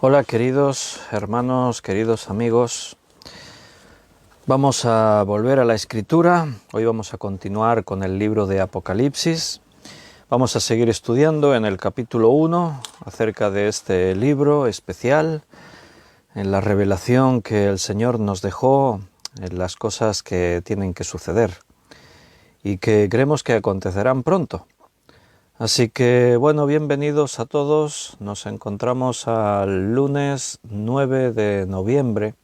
Hola queridos hermanos, queridos amigos. Vamos a volver a la escritura. Hoy vamos a continuar con el libro de Apocalipsis. Vamos a seguir estudiando en el capítulo 1 acerca de este libro especial, en la revelación que el Señor nos dejó, en las cosas que tienen que suceder y que creemos que acontecerán pronto. Así que, bueno, bienvenidos a todos. Nos encontramos al lunes 9 de noviembre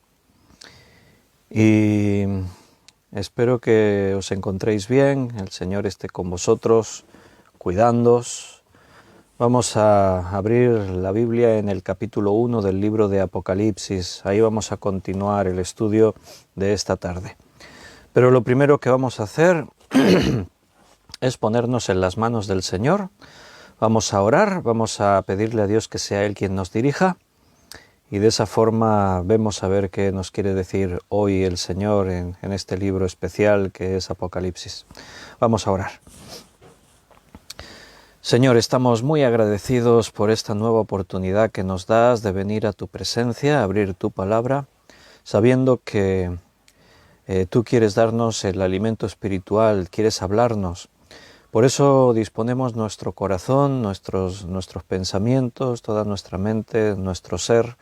y espero que os encontréis bien, el Señor esté con vosotros, cuidándoos. Vamos a abrir la Biblia en el capítulo 1 del libro de Apocalipsis. Ahí vamos a continuar el estudio de esta tarde. Pero lo primero que vamos a hacer es ponernos en las manos del Señor. Vamos a orar, vamos a pedirle a Dios que sea Él quien nos dirija y de esa forma vemos a ver qué nos quiere decir hoy el Señor en este libro especial que es Apocalipsis. Vamos a orar. Señor, estamos muy agradecidos por esta nueva oportunidad que nos das de venir a tu presencia, a abrir tu palabra, sabiendo que tú quieres darnos el alimento espiritual, quieres hablarnos. Por eso disponemos nuestro corazón, nuestros pensamientos, toda nuestra mente, nuestro ser.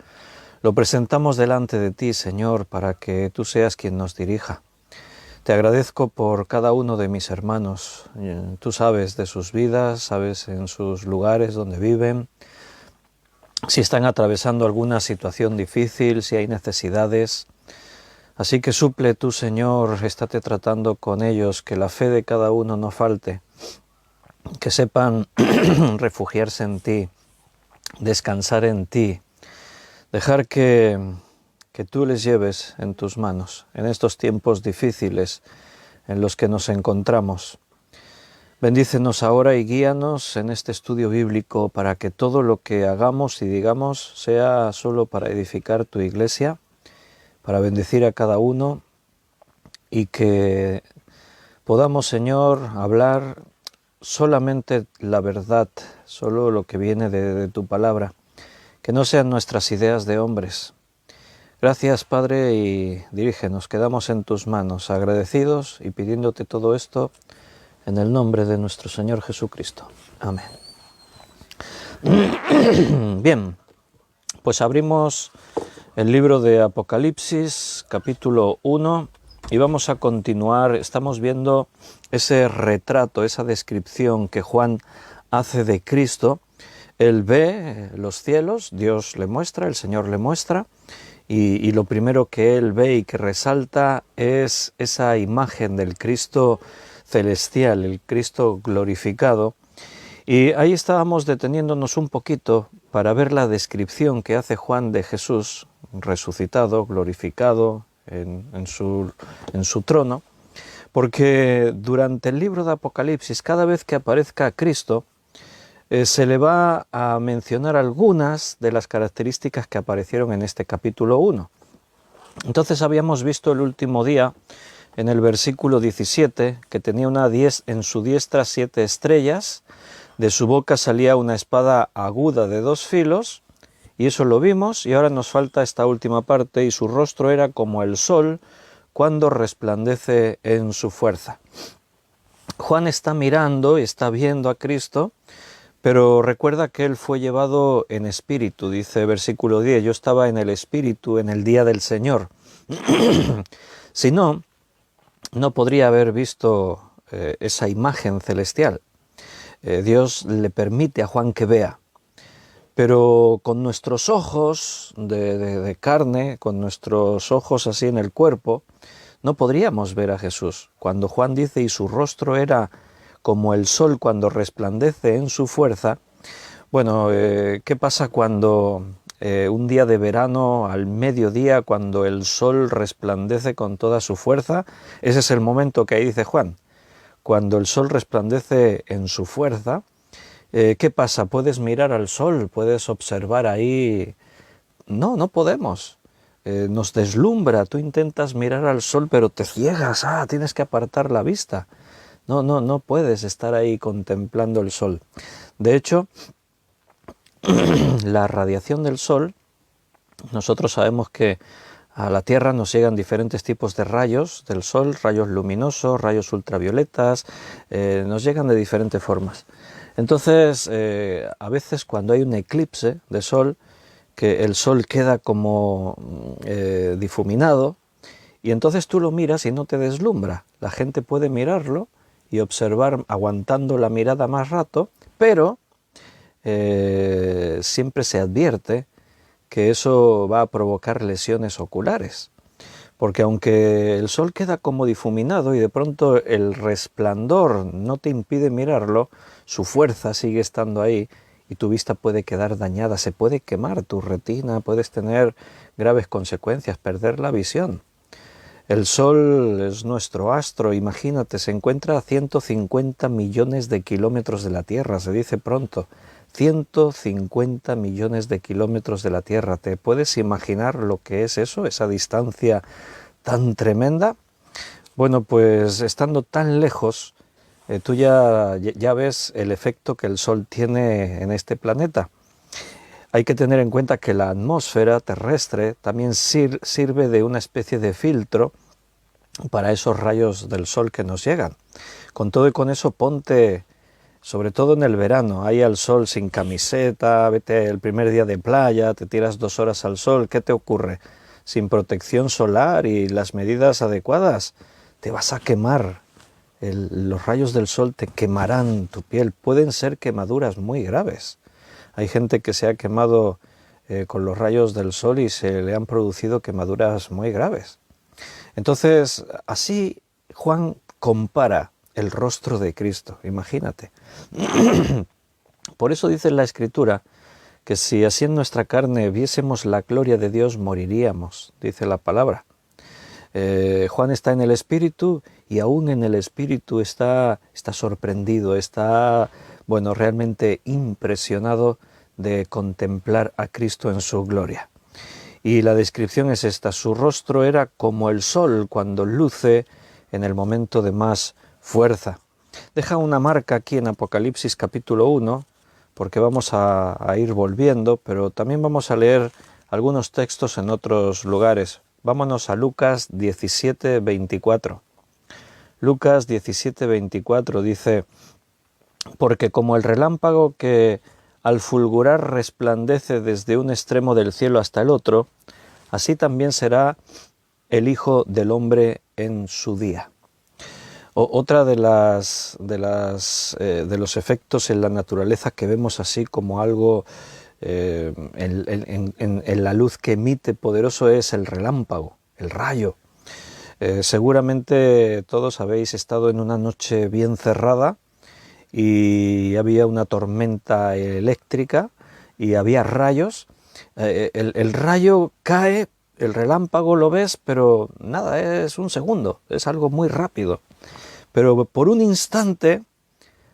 Lo presentamos delante de ti, Señor, para que tú seas quien nos dirija. Te agradezco por cada uno de mis hermanos. Tú sabes de sus vidas, sabes en sus lugares donde viven, si están atravesando alguna situación difícil, si hay necesidades. Así que suple tú, Señor, estate tratando con ellos, que la fe de cada uno no falte, que sepan refugiarse en ti, descansar en ti, dejar que tú les lleves en tus manos en estos tiempos difíciles en los que nos encontramos. Bendícenos ahora y guíanos en este estudio bíblico para que todo lo que hagamos y digamos sea solo para edificar tu iglesia, para bendecir a cada uno y que podamos, Señor, hablar solamente la verdad, solo lo que viene de tu palabra, que no sean nuestras ideas de hombres. Gracias, Padre, y dirígenos, quedamos en tus manos, agradecidos y pidiéndote todo esto en el nombre de nuestro Señor Jesucristo. Amén. Bien, pues abrimos el libro de Apocalipsis, capítulo 1, y vamos a continuar. Estamos viendo ese retrato, esa descripción que Juan hace de Cristo. Él ve los cielos, Dios le muestra, el Señor le muestra, y lo primero que él ve y que resalta es esa imagen del Cristo celestial, el Cristo glorificado. Y ahí estábamos deteniéndonos un poquito para ver la descripción que hace Juan de Jesús resucitado, glorificado en su trono, porque durante el libro de Apocalipsis, cada vez que aparezca Cristo, se le va a mencionar algunas de las características que aparecieron en este capítulo 1. Entonces habíamos visto el último día, en el versículo 17, que tenía en su diestra 7 estrellas, de su boca salía una espada aguda de 2 filos, y eso lo vimos, y ahora nos falta esta última parte, y su rostro era como el sol cuando resplandece en su fuerza. Juan está mirando y está viendo a Cristo, pero recuerda que él fue llevado en espíritu, dice versículo 10, yo estaba en el espíritu en el día del Señor. Si no, no podría haber visto esa imagen celestial. Dios le permite a Juan que vea, pero con nuestros ojos de carne, con nuestros ojos así en el cuerpo, no podríamos ver a Jesús. Cuando Juan dice, y su rostro era como el sol cuando resplandece en su fuerza, bueno, ¿qué pasa cuando un día de verano al mediodía, cuando el sol resplandece con toda su fuerza? Ese es el momento que ahí dice Juan. Cuando el sol resplandece en su fuerza, ¿qué pasa? ¿Puedes mirar al sol? ¿Puedes observar ahí? No, no podemos. Nos deslumbra, tú intentas mirar al sol pero te ciegas, tienes que apartar la vista. No puedes estar ahí contemplando el sol. De hecho, la radiación del sol Nosotros sabemos que a la Tierra nos llegan diferentes tipos de rayos del Sol, rayos luminosos, rayos ultravioletas, nos llegan de diferentes formas. Entonces, a veces cuando hay un eclipse de Sol, que el Sol queda como difuminado, y entonces tú lo miras y no te deslumbra. La gente puede mirarlo y observar aguantando la mirada más rato, pero siempre se advierte que eso va a provocar lesiones oculares, porque aunque el Sol queda como difuminado y de pronto el resplandor no te impide mirarlo, su fuerza sigue estando ahí y tu vista puede quedar dañada, se puede quemar tu retina, puedes tener graves consecuencias, perder la visión. El Sol es nuestro astro, imagínate, se encuentra a 150 millones de kilómetros de la Tierra, se dice pronto. 150 millones de kilómetros de la Tierra. ¿Te puedes imaginar lo que es eso, esa distancia tan tremenda? Bueno, pues estando tan lejos, tú ya ves el efecto que el Sol tiene en este planeta. Hay que tener en cuenta que la atmósfera terrestre también sirve de una especie de filtro para esos rayos del Sol que nos llegan. Con todo y con eso, ponte, sobre todo en el verano, ahí al sol sin camiseta, vete el primer día de playa, te tiras 2 horas al sol, ¿qué te ocurre? Sin protección solar y las medidas adecuadas, te vas a quemar. Los rayos del sol te quemarán tu piel, pueden ser quemaduras muy graves. Hay gente que se ha quemado con los rayos del sol y se le han producido quemaduras muy graves. Entonces, así Juan compara el rostro de Cristo, imagínate. Por eso dice la Escritura que si así en nuestra carne viésemos la gloria de Dios, moriríamos, dice la palabra. Juan está en el Espíritu y aún en el Espíritu está sorprendido, está, bueno, realmente impresionado de contemplar a Cristo en su gloria. Y la descripción es esta: su rostro era como el sol cuando luce en el momento de más fuerza. Deja una marca aquí en Apocalipsis capítulo 1, porque vamos a ir volviendo, pero también vamos a leer algunos textos en otros lugares. Vámonos a Lucas 17, 24. Lucas 17, 24 dice: porque como el relámpago que al fulgurar resplandece desde un extremo del cielo hasta el otro, así también será el Hijo del Hombre en su día. Otra de los efectos en la naturaleza que vemos así como algo en la luz que emite poderoso es el relámpago, el rayo. Seguramente todos habéis estado en una noche bien cerrada y había una tormenta eléctrica y había rayos. El rayo cae, el relámpago lo ves, pero nada, es un segundo, es algo muy rápido. Pero por un instante,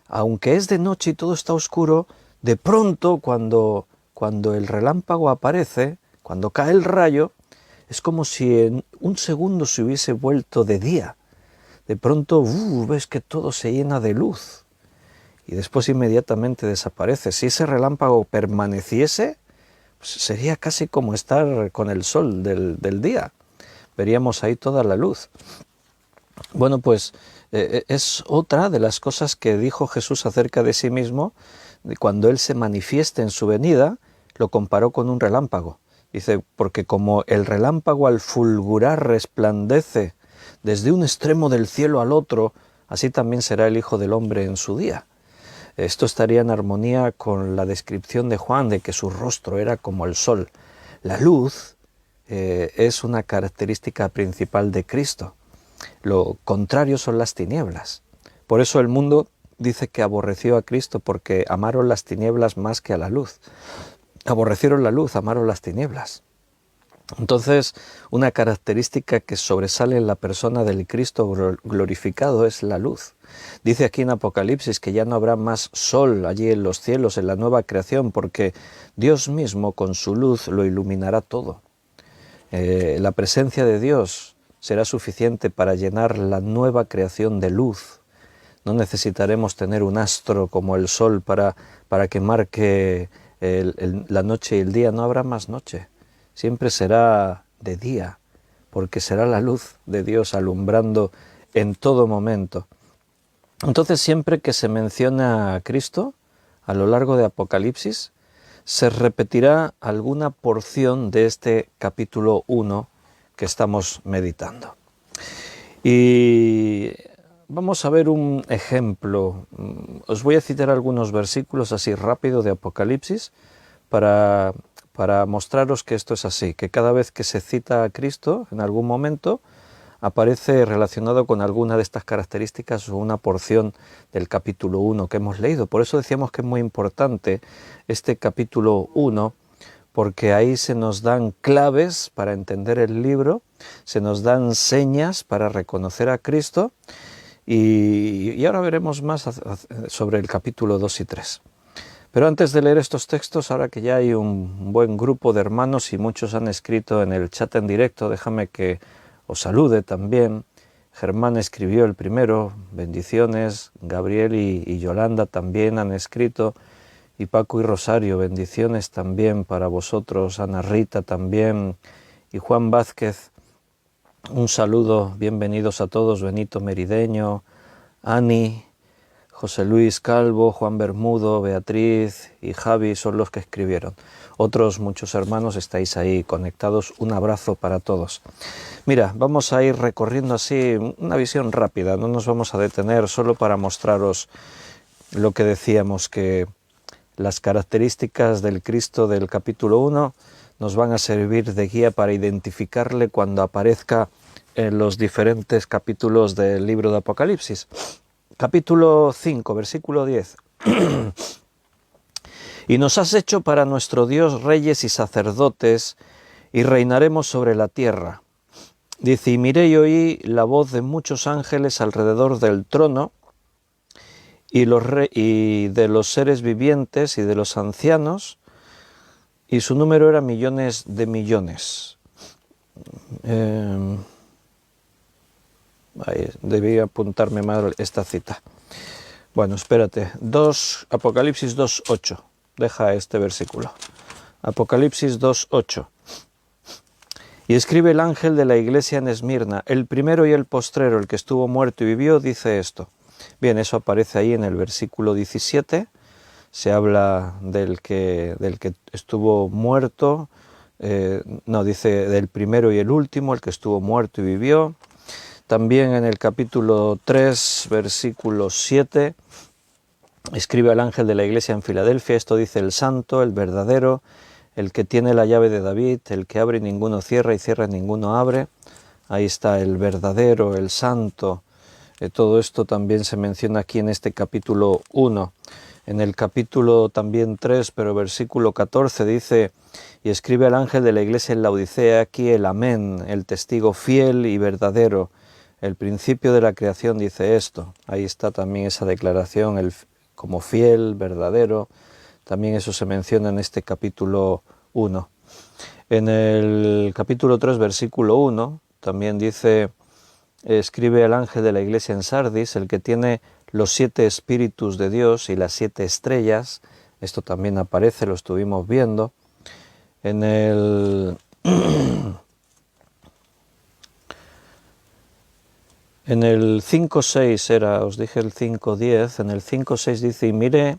aunque es de noche y todo está oscuro, de pronto cuando el relámpago aparece, cuando cae el rayo, es como si en un segundo se hubiese vuelto de día. De pronto ves que todo se llena de luz y después inmediatamente desaparece. Si ese relámpago permaneciese, pues sería casi como estar con el sol del día. Veríamos ahí toda la luz. Bueno, pues es otra de las cosas que dijo Jesús acerca de sí mismo. Cuando Él se manifieste en su venida, lo comparó con un relámpago. Dice, porque como el relámpago al fulgurar resplandece desde un extremo del cielo al otro, así también será el Hijo del Hombre en su día. Esto estaría en armonía con la descripción de Juan de que su rostro era como el sol. La luz es una característica principal de Cristo. Lo contrario son las tinieblas. Por eso el mundo dice que aborreció a Cristo, porque amaron las tinieblas más que a la luz. Aborrecieron la luz, amaron las tinieblas. Entonces, una característica que sobresale en la persona del Cristo glorificado es la luz. Dice aquí en Apocalipsis que ya no habrá más sol allí en los cielos, en la nueva creación, porque Dios mismo con su luz lo iluminará todo. La presencia de Dios será suficiente para llenar la nueva creación de luz. No necesitaremos tener un astro como el sol para que marque la noche y el día. No habrá más noche. siempre será de día, porque será la luz de Dios alumbrando en todo momento. Entonces, siempre que se menciona a Cristo, a lo largo de Apocalipsis, se repetirá alguna porción de este capítulo 1 que estamos meditando. Y vamos a ver un ejemplo. Os voy a citar algunos versículos así rápido de Apocalipsis para mostraros que esto es así, que cada vez que se cita a Cristo en algún momento aparece relacionado con alguna de estas características o una porción del capítulo 1 que hemos leído. Por eso decíamos que es muy importante este capítulo 1, porque ahí se nos dan claves para entender el libro, se nos dan señas para reconocer a Cristo, y ahora veremos más sobre el capítulo 2 y 3. Pero antes de leer estos textos, ahora que ya hay un buen grupo de hermanos y muchos han escrito en el chat en directo, déjame que os salude también. Germán escribió el primero, bendiciones. Gabriel y Yolanda también han escrito. Y Paco y Rosario, bendiciones también para vosotros. Ana Rita también. Y Juan Vázquez, un saludo, bienvenidos a todos. Benito Merideño, Ani, José Luis Calvo, Juan Bermudo, Beatriz y Javi son los que escribieron. Otros muchos hermanos estáis ahí conectados. Un abrazo para todos. Mira, vamos a ir recorriendo así una visión rápida, no nos vamos a detener, solo para mostraros lo que decíamos, que las características del Cristo del capítulo 1 nos van a servir de guía para identificarle cuando aparezca en los diferentes capítulos del libro de Apocalipsis. Capítulo 5, versículo 10. Y nos has hecho para nuestro Dios reyes y sacerdotes, y reinaremos sobre la tierra. Dice, y miré y oí la voz de muchos ángeles alrededor del trono, y de los seres vivientes y de los ancianos, y su número era millones de millones. Debí apuntarme mal esta cita. Bueno, espérate. Apocalipsis 2:8. Deja este versículo. Apocalipsis 2:8. Y escribe el ángel de la iglesia en Esmirna, el primero y el postrero, el que estuvo muerto y vivió, dice esto. Bien, eso aparece ahí en el versículo 17. Se habla del que estuvo muerto. Dice del primero y el último, el que estuvo muerto y vivió. También en el capítulo 3, versículo 7, escribe al ángel de la iglesia en Filadelfia, esto dice el santo, el verdadero, el que tiene la llave de David, el que abre y ninguno cierra y cierra y ninguno abre. Ahí está el verdadero, el santo. Todo esto también se menciona aquí en este capítulo 1. En el capítulo también 3, pero versículo 14 dice, y escribe al ángel de la iglesia en Laodicea, aquí el amén, el testigo fiel y verdadero. El principio de la creación dice esto. Ahí está también esa declaración, como fiel, verdadero. También eso se menciona en este capítulo 1. En el capítulo 3, versículo 1, también dice, escribe al ángel de la iglesia en Sardis, el que tiene los 7 espíritus de Dios y las 7 estrellas. Esto también aparece, lo estuvimos viendo. En el En el 5.6 os dije el 5.10, en el 5.6 dice, y miré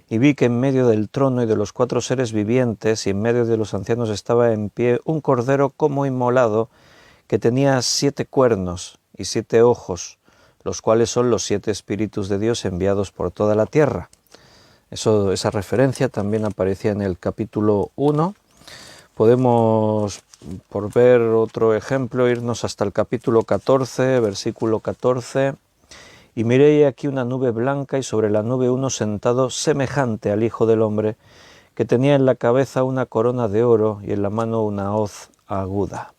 y vi que en medio del trono y de los 4 seres vivientes y en medio de los ancianos estaba en pie un cordero como inmolado que tenía 7 cuernos y 7 ojos, los cuales son los 7 espíritus de Dios enviados por toda la tierra. Esa referencia también aparecía en el capítulo 1. Podemos, por ver otro ejemplo, irnos hasta el capítulo 14, versículo 14. Y miré aquí una nube blanca y sobre la nube uno sentado semejante al Hijo del Hombre, que tenía en la cabeza una corona de oro y en la mano una hoz aguda.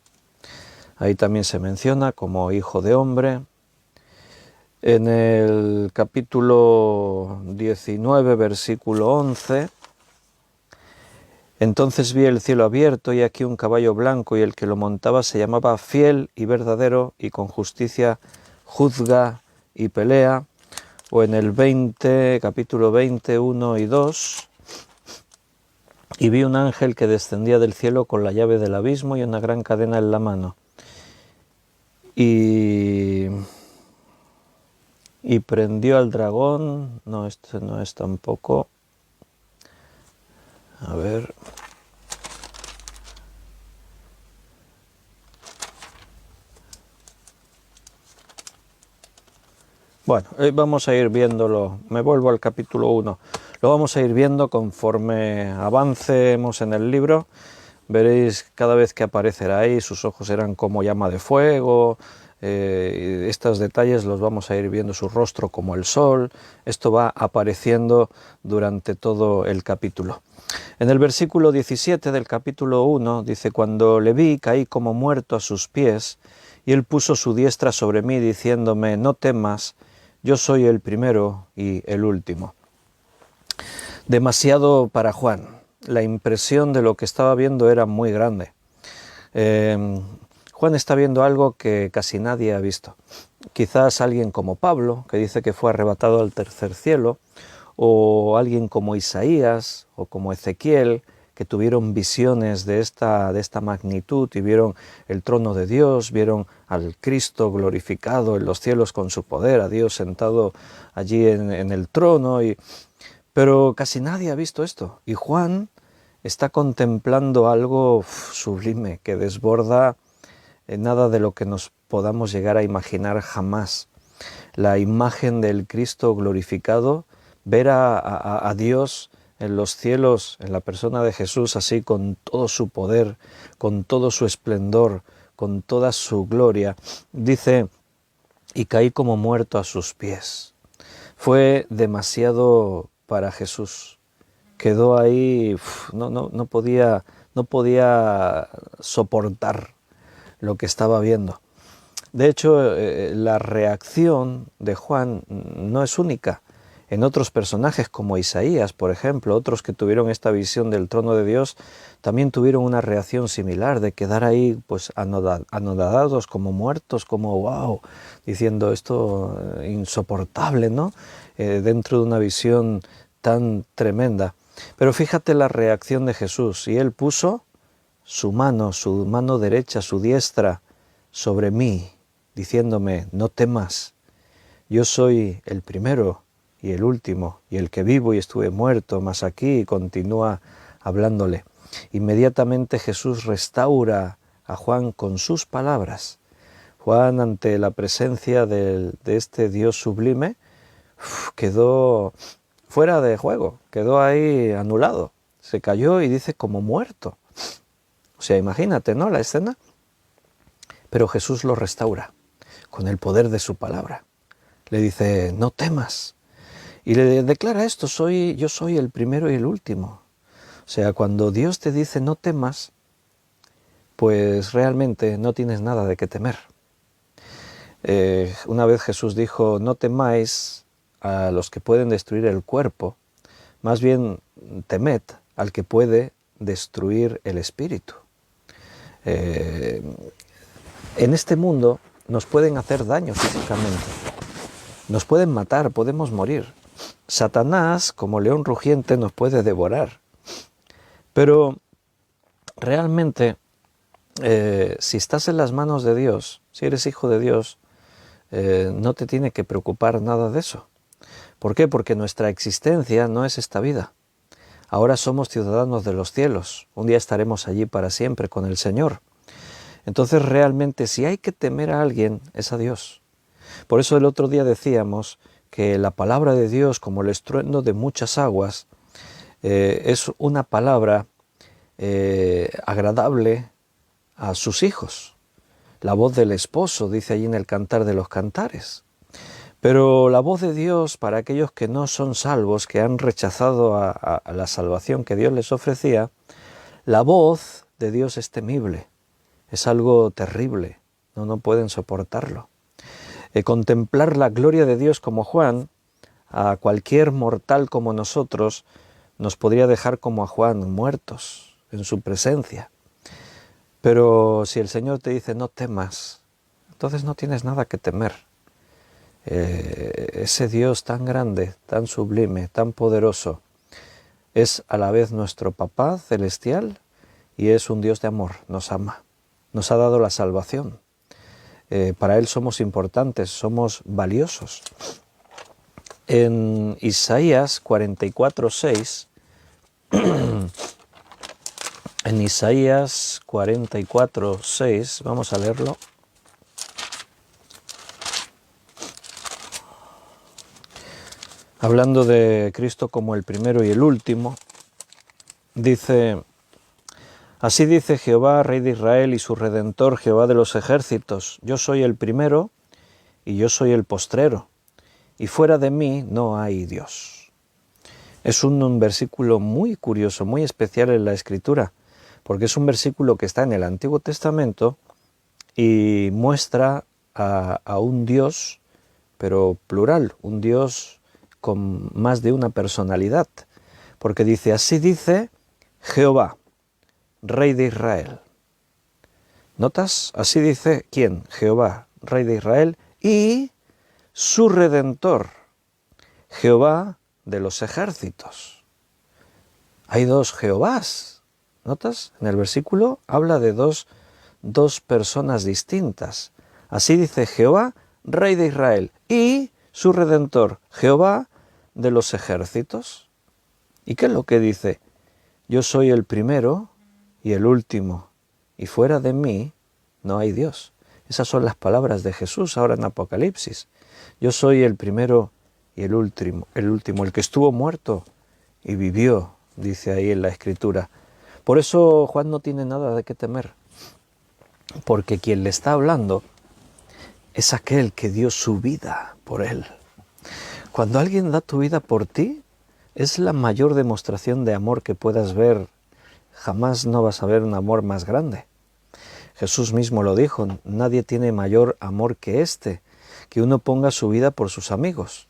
Ahí también se menciona como Hijo de Hombre. En el capítulo 19, versículo 11... Entonces vi el cielo abierto y aquí un caballo blanco y el que lo montaba se llamaba Fiel y Verdadero y con justicia juzga y pelea. O en el capítulo 20, 1 y 2, Y vi un ángel que descendía del cielo con la llave del abismo y una gran cadena en la mano. Y prendió al dragón. No, este no es tampoco. A ver. Bueno, vamos a ir viéndolo. Me vuelvo al capítulo 1. Lo vamos a ir viendo conforme avancemos en el libro. Veréis cada vez que aparecerá ahí, sus ojos eran como llama de fuego. Estos detalles los vamos a ir viendo, su rostro como el sol. Esto va apareciendo durante todo el capítulo. En el versículo 17 del capítulo 1 dice: cuando le vi, caí como muerto a sus pies, y él puso su diestra sobre mí, diciéndome: no temas, yo soy el primero y el último. Demasiado para Juan. La impresión de lo que estaba viendo era muy grande. Juan está viendo algo que casi nadie ha visto. Quizás alguien como Pablo, que dice que fue arrebatado al tercer cielo, o alguien como Isaías o como Ezequiel, que tuvieron visiones de esta magnitud y vieron el trono de Dios, vieron al Cristo glorificado en los cielos con su poder, a Dios sentado allí en el trono. Pero casi nadie ha visto esto. Y Juan está contemplando algo sublime que desborda nada de lo que nos podamos llegar a imaginar jamás. La imagen del Cristo glorificado, ver a Dios en los cielos, en la persona de Jesús, así con todo su poder, con todo su esplendor, con toda su gloria. Dice: y caí como muerto a sus pies. Fue demasiado para Jesús. Quedó ahí, no podía soportar lo que estaba viendo. De hecho, la reacción de Juan no es única. En otros personajes como Isaías, por ejemplo, otros que tuvieron esta visión del trono de Dios, también tuvieron una reacción similar, de quedar ahí pues anonadados, como muertos, como wow, diciendo esto insoportable, ¿no? Dentro de una visión tan tremenda. Pero fíjate la reacción de Jesús, y él puso su mano derecha, su diestra, sobre mí, diciéndome: no temas, yo soy el primero y el último, y el que vivo y estuve muerto, mas aquí continúa hablándole. Inmediatamente Jesús restaura a Juan con sus palabras. Juan, ante la presencia de este Dios sublime, quedó fuera de juego, quedó ahí anulado, se cayó y dice como muerto. O sea, imagínate, ¿no?, la escena. Pero Jesús lo restaura con el poder de su palabra. Le dice: no temas. Y le declara esto: yo soy el primero y el último. O sea, cuando Dios te dice no temas, pues realmente no tienes nada de qué temer. Una vez Jesús dijo: no temáis a los que pueden destruir el cuerpo, más bien temed al que puede destruir el espíritu. En este mundo nos pueden hacer daño físicamente, nos pueden matar, podemos morir. Satanás, como león rugiente, nos puede devorar. Pero realmente, si estás en las manos de Dios, si eres hijo de Dios, no te tiene que preocupar nada de eso. ¿Por qué? Porque nuestra existencia no es esta vida. Ahora somos ciudadanos de los cielos. Un día estaremos allí para siempre con el Señor. Entonces realmente, si hay que temer a alguien, es a Dios. Por eso el otro día decíamos que la palabra de Dios, como el estruendo de muchas aguas, es una palabra agradable a sus hijos. La voz del esposo, dice allí en el Cantar de los Cantares. Pero la voz de Dios, para aquellos que no son salvos, que han rechazado a la salvación que Dios les ofrecía, la voz de Dios es temible, es algo terrible, no pueden soportarlo. Contemplar la gloria de Dios como Juan, a cualquier mortal como nosotros, nos podría dejar como a Juan, muertos en su presencia. Pero si el Señor te dice no temas, entonces no tienes nada que temer. Ese Dios tan grande, tan sublime, tan poderoso, Es a la vez nuestro Papá celestial y es un Dios de amor, nos ama, nos ha dado la salvación. Para Él somos importantes, somos valiosos. En Isaías 44:6, en Isaías 44:6, vamos a leerlo. Hablando de Cristo como el primero y el último, dice: así dice Jehová, Rey de Israel y su Redentor, Jehová de los ejércitos, yo soy el primero y yo soy el postrero, y fuera de mí no hay Dios. Es un versículo muy curioso, muy especial en la Escritura, porque es un versículo que está en el Antiguo Testamento y muestra a un Dios, pero plural, un Dios con más de una personalidad, porque dice: así dice Jehová, Rey de Israel. ¿Notas? Así dice ¿quién? Jehová, Rey de Israel, y su Redentor, Jehová de los ejércitos. Hay dos Jehovás. ¿Notas? En el versículo habla de dos personas distintas. Así dice Jehová, Rey de Israel, y su Redentor, Jehová de los ejércitos. ¿Y qué es lo que dice? Yo soy el primero y el último, y fuera de mí no hay Dios. Esas son las palabras de Jesús ahora en Apocalipsis. Yo soy el primero y el último, el que estuvo muerto y vivió, dice ahí en la Escritura. Por eso Juan no tiene nada de qué temer, porque quien le está hablando es aquel que dio su vida por él. Cuando alguien da tu vida por ti, es la mayor demostración de amor que puedas ver. Jamás no vas a ver un amor más grande. Jesús mismo lo dijo: nadie tiene mayor amor que este, que uno ponga su vida por sus amigos.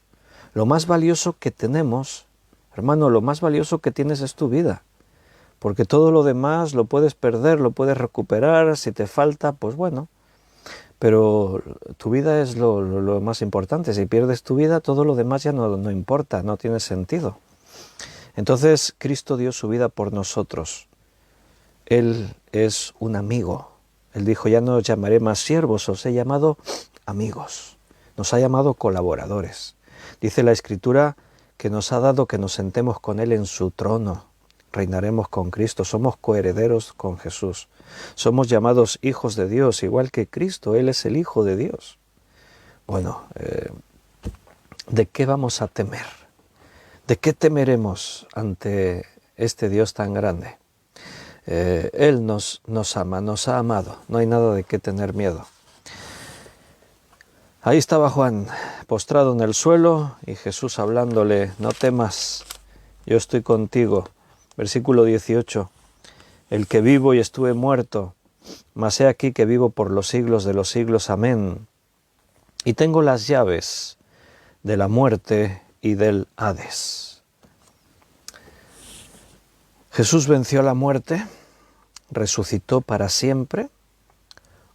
Lo más valioso que tenemos, hermano, lo más valioso que tienes es tu vida, porque todo lo demás lo puedes perder, lo puedes recuperar, si te falta, pues bueno, pero tu vida es lo más importante. Si pierdes tu vida, todo lo demás ya no importa, no tiene sentido. Entonces, Cristo dio su vida por nosotros. Él es un amigo. Él dijo: ya no os llamaré más siervos, os he llamado amigos. Nos ha llamado colaboradores. Dice la Escritura que nos ha dado que nos sentemos con Él en su trono. Reinaremos con Cristo, somos coherederos con Jesús. Somos llamados hijos de Dios, igual que Cristo, Él es el Hijo de Dios. Bueno, ¿de qué vamos a temer? ¿De qué temeremos ante este Dios tan grande? Él nos ama, nos ha amado, no hay nada de qué tener miedo. Ahí estaba Juan, postrado en el suelo, y Jesús hablándole: no temas, yo estoy contigo. Versículo 18, el que vivo y estuve muerto, mas he aquí que vivo por los siglos de los siglos, amén. Y tengo las llaves de la muerte y del Hades. Jesús venció a la muerte, resucitó para siempre,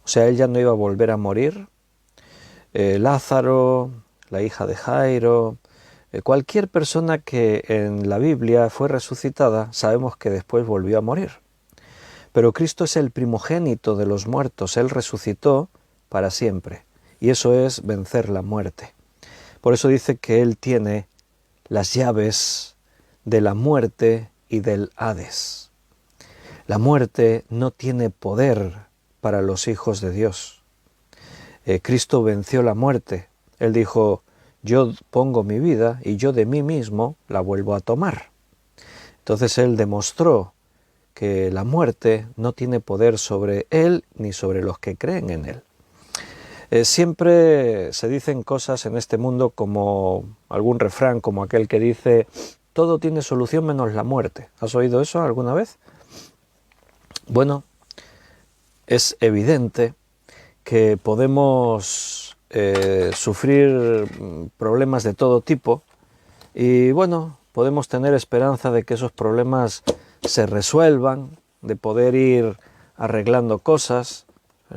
o sea, Él ya no iba a volver a morir. Lázaro, la hija de Jairo, cualquier persona que en la Biblia fue resucitada, sabemos que después volvió a morir. Pero Cristo es el primogénito de los muertos, Él resucitó para siempre, y eso es vencer la muerte. Por eso dice que Él tiene las llaves de la muerte y del Hades. La muerte no tiene poder para los hijos de Dios. Cristo venció la muerte. Él dijo: yo pongo mi vida y yo de mí mismo la vuelvo a tomar. Entonces Él demostró que la muerte no tiene poder sobre Él ni sobre los que creen en Él. Siempre se dicen cosas en este mundo como algún refrán, como aquel que dice: todo tiene solución menos la muerte. ¿Has oído eso alguna vez? Bueno, es evidente que podemos sufrir problemas de todo tipo y bueno, podemos tener esperanza de que esos problemas se resuelvan, de poder ir arreglando cosas.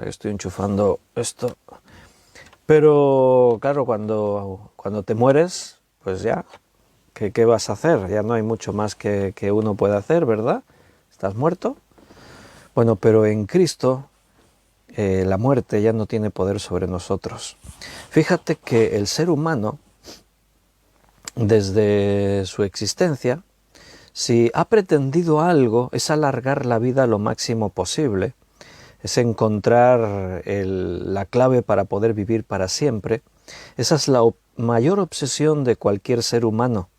Estoy enchufando esto. Pero claro, cuando te mueres, pues ya ¿Qué vas a hacer? Ya no hay mucho más que uno pueda hacer, ¿verdad? ¿Estás muerto? Bueno, pero en Cristo la muerte ya no tiene poder sobre nosotros. Fíjate que el ser humano, desde su existencia, si ha pretendido algo, es alargar la vida lo máximo posible, es encontrar la clave para poder vivir para siempre. Esa es la mayor obsesión de cualquier ser humano,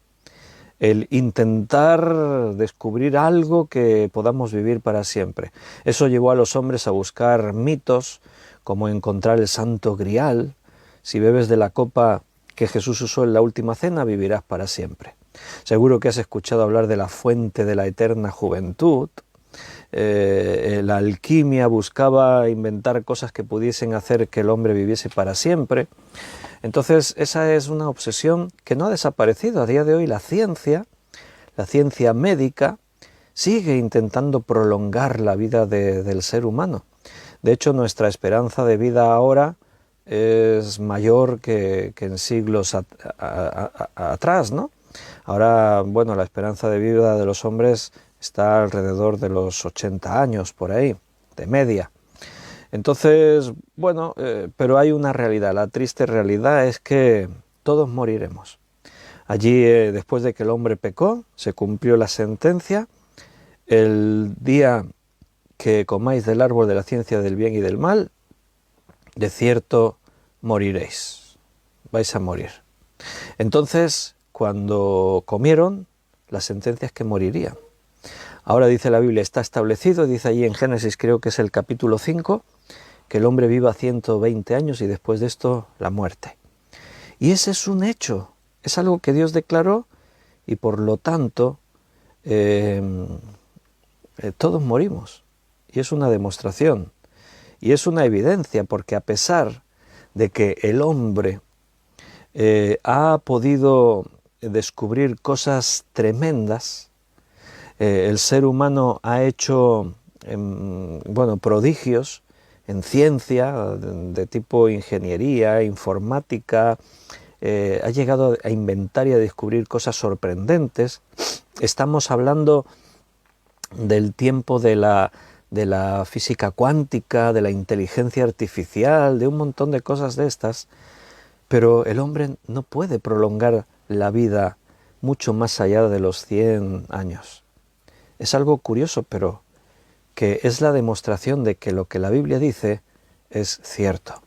el intentar descubrir algo que podamos vivir para siempre. Eso llevó a los hombres a buscar mitos, como encontrar el Santo Grial. Si bebes de la copa que Jesús usó en la última cena, vivirás para siempre. Seguro que has escuchado hablar de la fuente de la eterna juventud. La alquimia buscaba inventar cosas que pudiesen hacer que el hombre viviese para siempre. Entonces esa es una obsesión que no ha desaparecido. A día de hoy la ciencia médica, sigue intentando prolongar la vida del ser humano. De hecho, nuestra esperanza de vida ahora es mayor que en siglos atrás, ¿no? Ahora, bueno, la esperanza de vida de los hombres está alrededor de los 80 años, por ahí, de media. Entonces, bueno, pero hay una realidad. La triste realidad es que todos moriremos. Allí, después de que el hombre pecó, se cumplió la sentencia. El día que comáis del árbol de la ciencia del bien y del mal, de cierto moriréis. Vais a morir. Entonces, cuando comieron, la sentencia es que morirían. Ahora dice la Biblia, está establecido, dice allí en Génesis, creo que es el capítulo 5, que el hombre viva 120 años y después de esto la muerte. Y ese es un hecho, es algo que Dios declaró y por lo tanto todos morimos. Y es una demostración y es una evidencia, porque a pesar de que el hombre ha podido descubrir cosas tremendas, el ser humano ha hecho prodigios en ciencia, de tipo ingeniería, informática, ha llegado a inventar y a descubrir cosas sorprendentes. Estamos hablando del tiempo de la física cuántica, de la inteligencia artificial, de un montón de cosas de estas, pero el hombre no puede prolongar la vida mucho más allá de los 100 años. Es algo curioso, pero que es la demostración de que lo que la Biblia dice es cierto.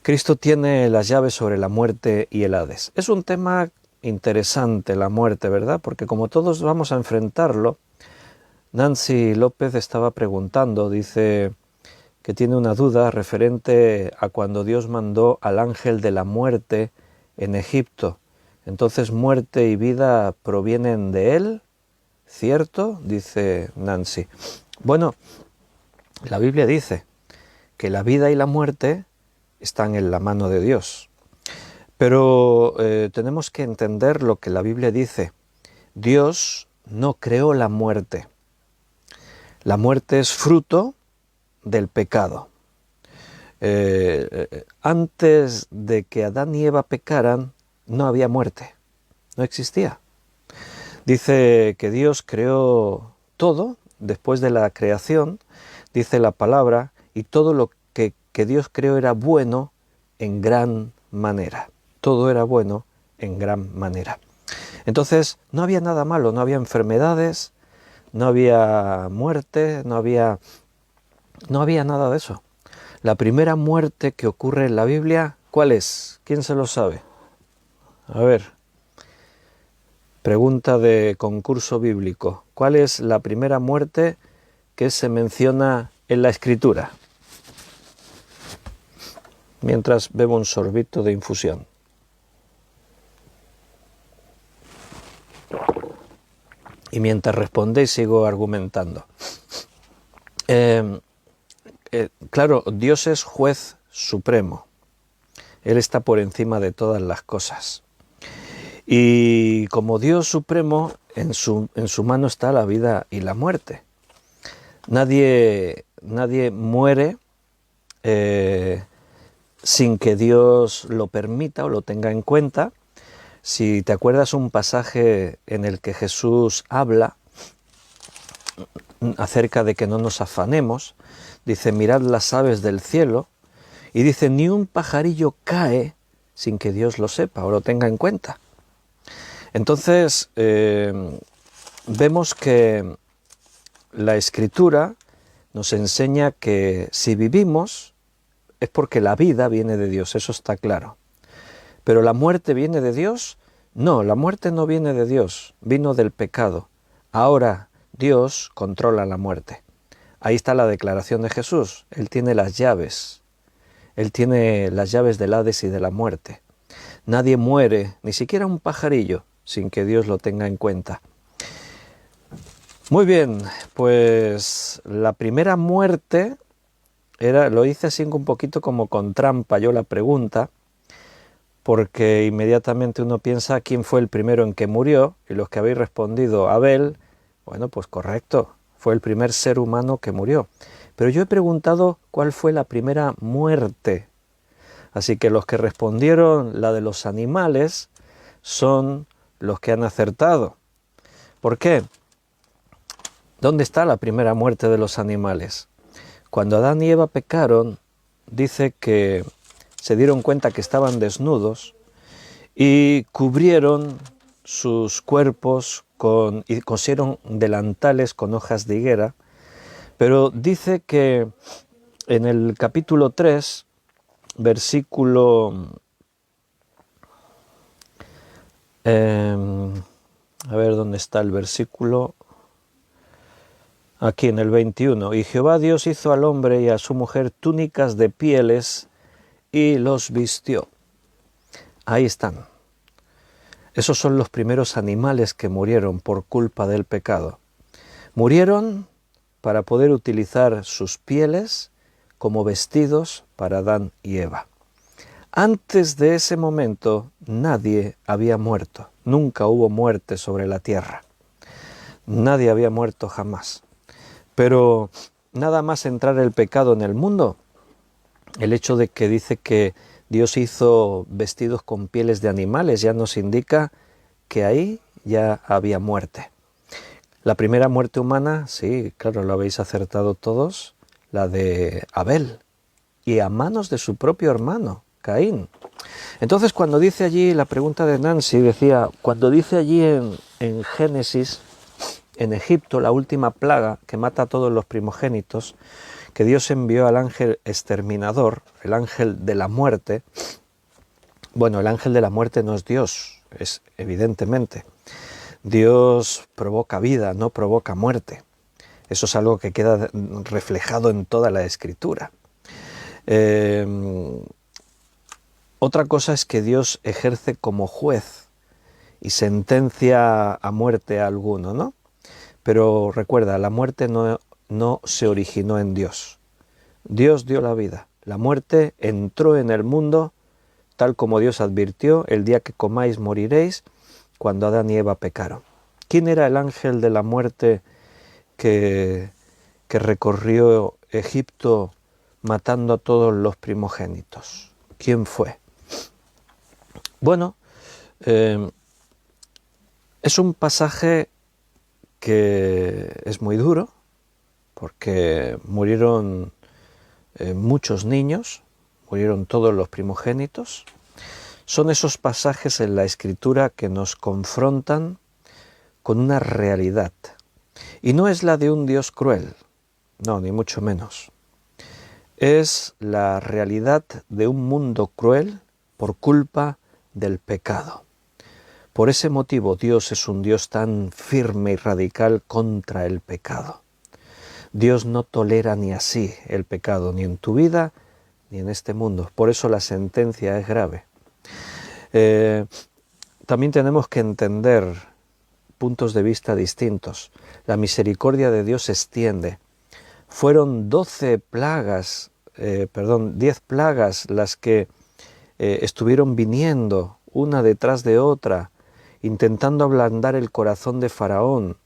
Cristo tiene las llaves sobre la muerte y el Hades. Es un tema interesante la muerte, ¿verdad? Porque como todos vamos a enfrentarlo, Nancy López estaba preguntando, dice que tiene una duda referente a cuando Dios mandó al ángel de la muerte en Egipto. Entonces, ¿muerte y vida provienen de él? ¿Cierto? Dice Nancy. Bueno, la Biblia dice que la vida y la muerte están en la mano de Dios. Pero tenemos que entender lo que la Biblia dice. Dios no creó la muerte. La muerte es fruto del pecado. Antes de que Adán y Eva pecaran, no había muerte, no existía. Dice que Dios creó todo, después de la creación, dice la palabra, y todo lo que Dios creó era bueno en gran manera. Todo era bueno en gran manera. Entonces, no había nada malo, no había enfermedades, no había muerte, no había nada de eso. La primera muerte que ocurre en la Biblia, ¿cuál es? ¿Quién se lo sabe? A ver, pregunta de concurso bíblico. ¿Cuál es la primera muerte que se menciona en la Escritura? Mientras bebo un sorbito de infusión. Y mientras respondéis sigo argumentando. Claro, Dios es juez supremo. Él está por encima de todas las cosas. Y como Dios supremo, en su mano está la vida y la muerte. Nadie muere sin que Dios lo permita o lo tenga en cuenta. Si te acuerdas un pasaje en el que Jesús habla acerca de que no nos afanemos, dice, mirad las aves del cielo, y dice, ni un pajarillo cae sin que Dios lo sepa o lo tenga en cuenta. Entonces, vemos que la Escritura nos enseña que si vivimos es porque la vida viene de Dios, eso está claro. ¿Pero la muerte viene de Dios? No, la muerte no viene de Dios, vino del pecado. Ahora Dios controla la muerte. Ahí está la declaración de Jesús, Él tiene las llaves. Él tiene las llaves del Hades y de la muerte. Nadie muere, ni siquiera un pajarillo, sin que Dios lo tenga en cuenta. Muy bien, pues la primera muerte lo hice así un poquito como con trampa yo la pregunta, porque inmediatamente uno piensa quién fue el primero en que murió, y los que habéis respondido Abel, bueno, pues correcto, fue el primer ser humano que murió. Pero yo he preguntado cuál fue la primera muerte. Así que los que respondieron la de los animales son los que han acertado. ¿Por qué? ¿Dónde está la primera muerte de los animales? Cuando Adán y Eva pecaron, dice que se dieron cuenta que estaban desnudos y cubrieron sus cuerpos y cosieron delantales con hojas de higuera, pero dice que en el capítulo 3, versículo... a ver dónde está el versículo... Aquí en el 21, y Jehová Dios hizo al hombre y a su mujer túnicas de pieles y los vistió. Ahí están. Esos son los primeros animales que murieron por culpa del pecado. Murieron para poder utilizar sus pieles como vestidos para Adán y Eva. Antes de ese momento nadie había muerto, nunca hubo muerte sobre la tierra. Nadie había muerto jamás. Pero nada más entrar el pecado en el mundo, el hecho de que dice que Dios hizo vestidos con pieles de animales ya nos indica que ahí ya había muerte. La primera muerte humana, sí, claro, lo habéis acertado todos, la de Abel, y a manos de su propio hermano, Caín. Entonces cuando dice allí, la pregunta de Nancy decía, cuando dice allí en Génesis, en Egipto, la última plaga que mata a todos los primogénitos, que Dios envió al ángel exterminador, el ángel de la muerte. Bueno, el ángel de la muerte no es Dios, es evidentemente. Dios provoca vida, no provoca muerte. Eso es algo que queda reflejado en toda la Escritura. Otra cosa es que Dios ejerce como juez y sentencia a muerte a alguno, ¿no? Pero recuerda, la muerte no se originó en Dios. Dios dio la vida. La muerte entró en el mundo, tal como Dios advirtió, el día que comáis moriréis, cuando Adán y Eva pecaron. ¿Quién era el ángel de la muerte que recorrió Egipto matando a todos los primogénitos? ¿Quién fue? Bueno, es un pasaje que es muy duro, porque murieron muchos niños, murieron todos los primogénitos. Son esos pasajes en la Escritura que nos confrontan con una realidad. Y no es la de un Dios cruel, no, ni mucho menos. Es la realidad de un mundo cruel por culpa del pecado. Por ese motivo Dios es un Dios tan firme y radical contra el pecado. Dios no tolera ni así el pecado, ni en tu vida, ni en este mundo. Por eso la sentencia es grave. También tenemos que entender puntos de vista distintos. La misericordia de Dios se extiende. Fueron 10 plagas las que estuvieron viniendo una detrás de otra, intentando ablandar el corazón de Faraón.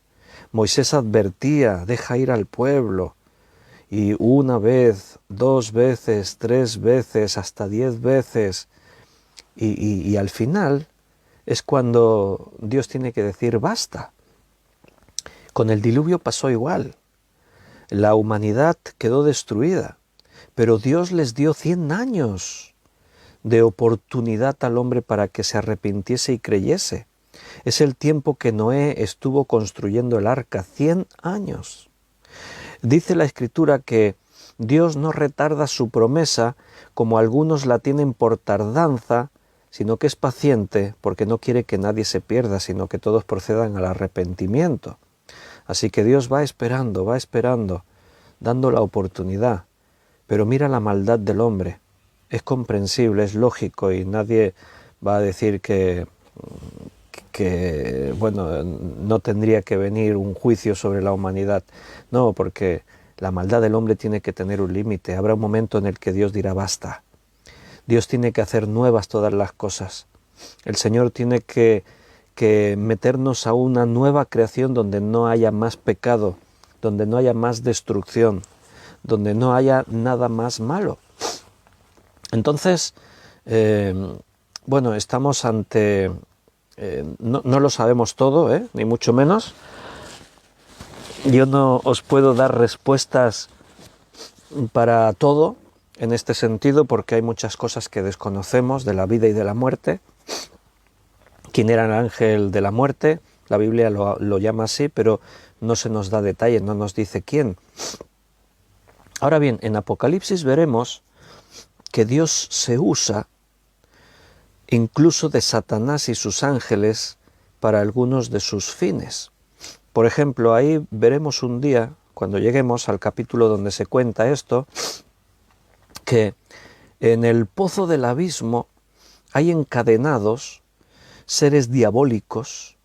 Moisés advertía, deja ir al pueblo, y una vez, 2 veces, 3 veces, hasta 10 veces, y al final es cuando Dios tiene que decir basta. Con el diluvio pasó igual. La humanidad quedó destruida, pero Dios les dio 100 años de oportunidad al hombre para que se arrepintiese y creyese. Es el tiempo que Noé estuvo construyendo el arca, 100 años. Dice la Escritura que Dios no retarda su promesa como algunos la tienen por tardanza, sino que es paciente porque no quiere que nadie se pierda, sino que todos procedan al arrepentimiento. Así que Dios va esperando, dando la oportunidad. Pero mira la maldad del hombre. Es comprensible, es lógico y nadie va a decir que bueno, no tendría que venir un juicio sobre la humanidad. No, porque la maldad del hombre tiene que tener un límite. Habrá un momento en el que Dios dirá basta. Dios tiene que hacer nuevas todas las cosas. El Señor tiene que meternos a una nueva creación donde no haya más pecado, donde no haya más destrucción, donde no haya nada más malo. Entonces, bueno, estamos ante... no lo sabemos todo, ni mucho menos. Yo no os puedo dar respuestas para todo en este sentido, porque hay muchas cosas que desconocemos de la vida y de la muerte. ¿Quién era el ángel de la muerte? La Biblia lo llama así, pero no se nos da detalle, no nos dice quién. Ahora bien, en Apocalipsis veremos que Dios se usa incluso de Satanás y sus ángeles para algunos de sus fines. Por ejemplo, ahí veremos un día, cuando lleguemos al capítulo donde se cuenta esto, que en el pozo del abismo hay encadenados seres diabólicos,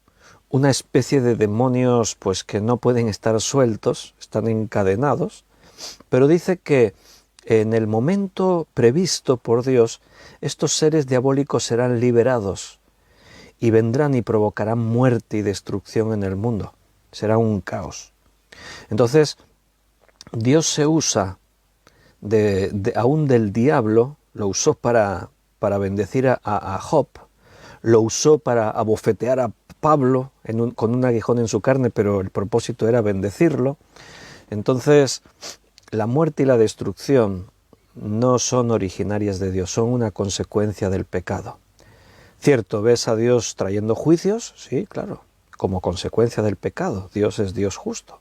una especie de demonios pues que no pueden estar sueltos, están encadenados, pero dice que en el momento previsto por Dios, estos seres diabólicos serán liberados y vendrán y provocarán muerte y destrucción en el mundo. Será un caos. Entonces, Dios se usa aún del diablo, lo usó para bendecir a Job, lo usó para abofetear a Pablo con un aguijón en su carne, pero el propósito era bendecirlo. Entonces, la muerte y la destrucción no son originarias de Dios, son una consecuencia del pecado. Cierto, ¿ves a Dios trayendo juicios? Sí, claro, como consecuencia del pecado. Dios es Dios justo.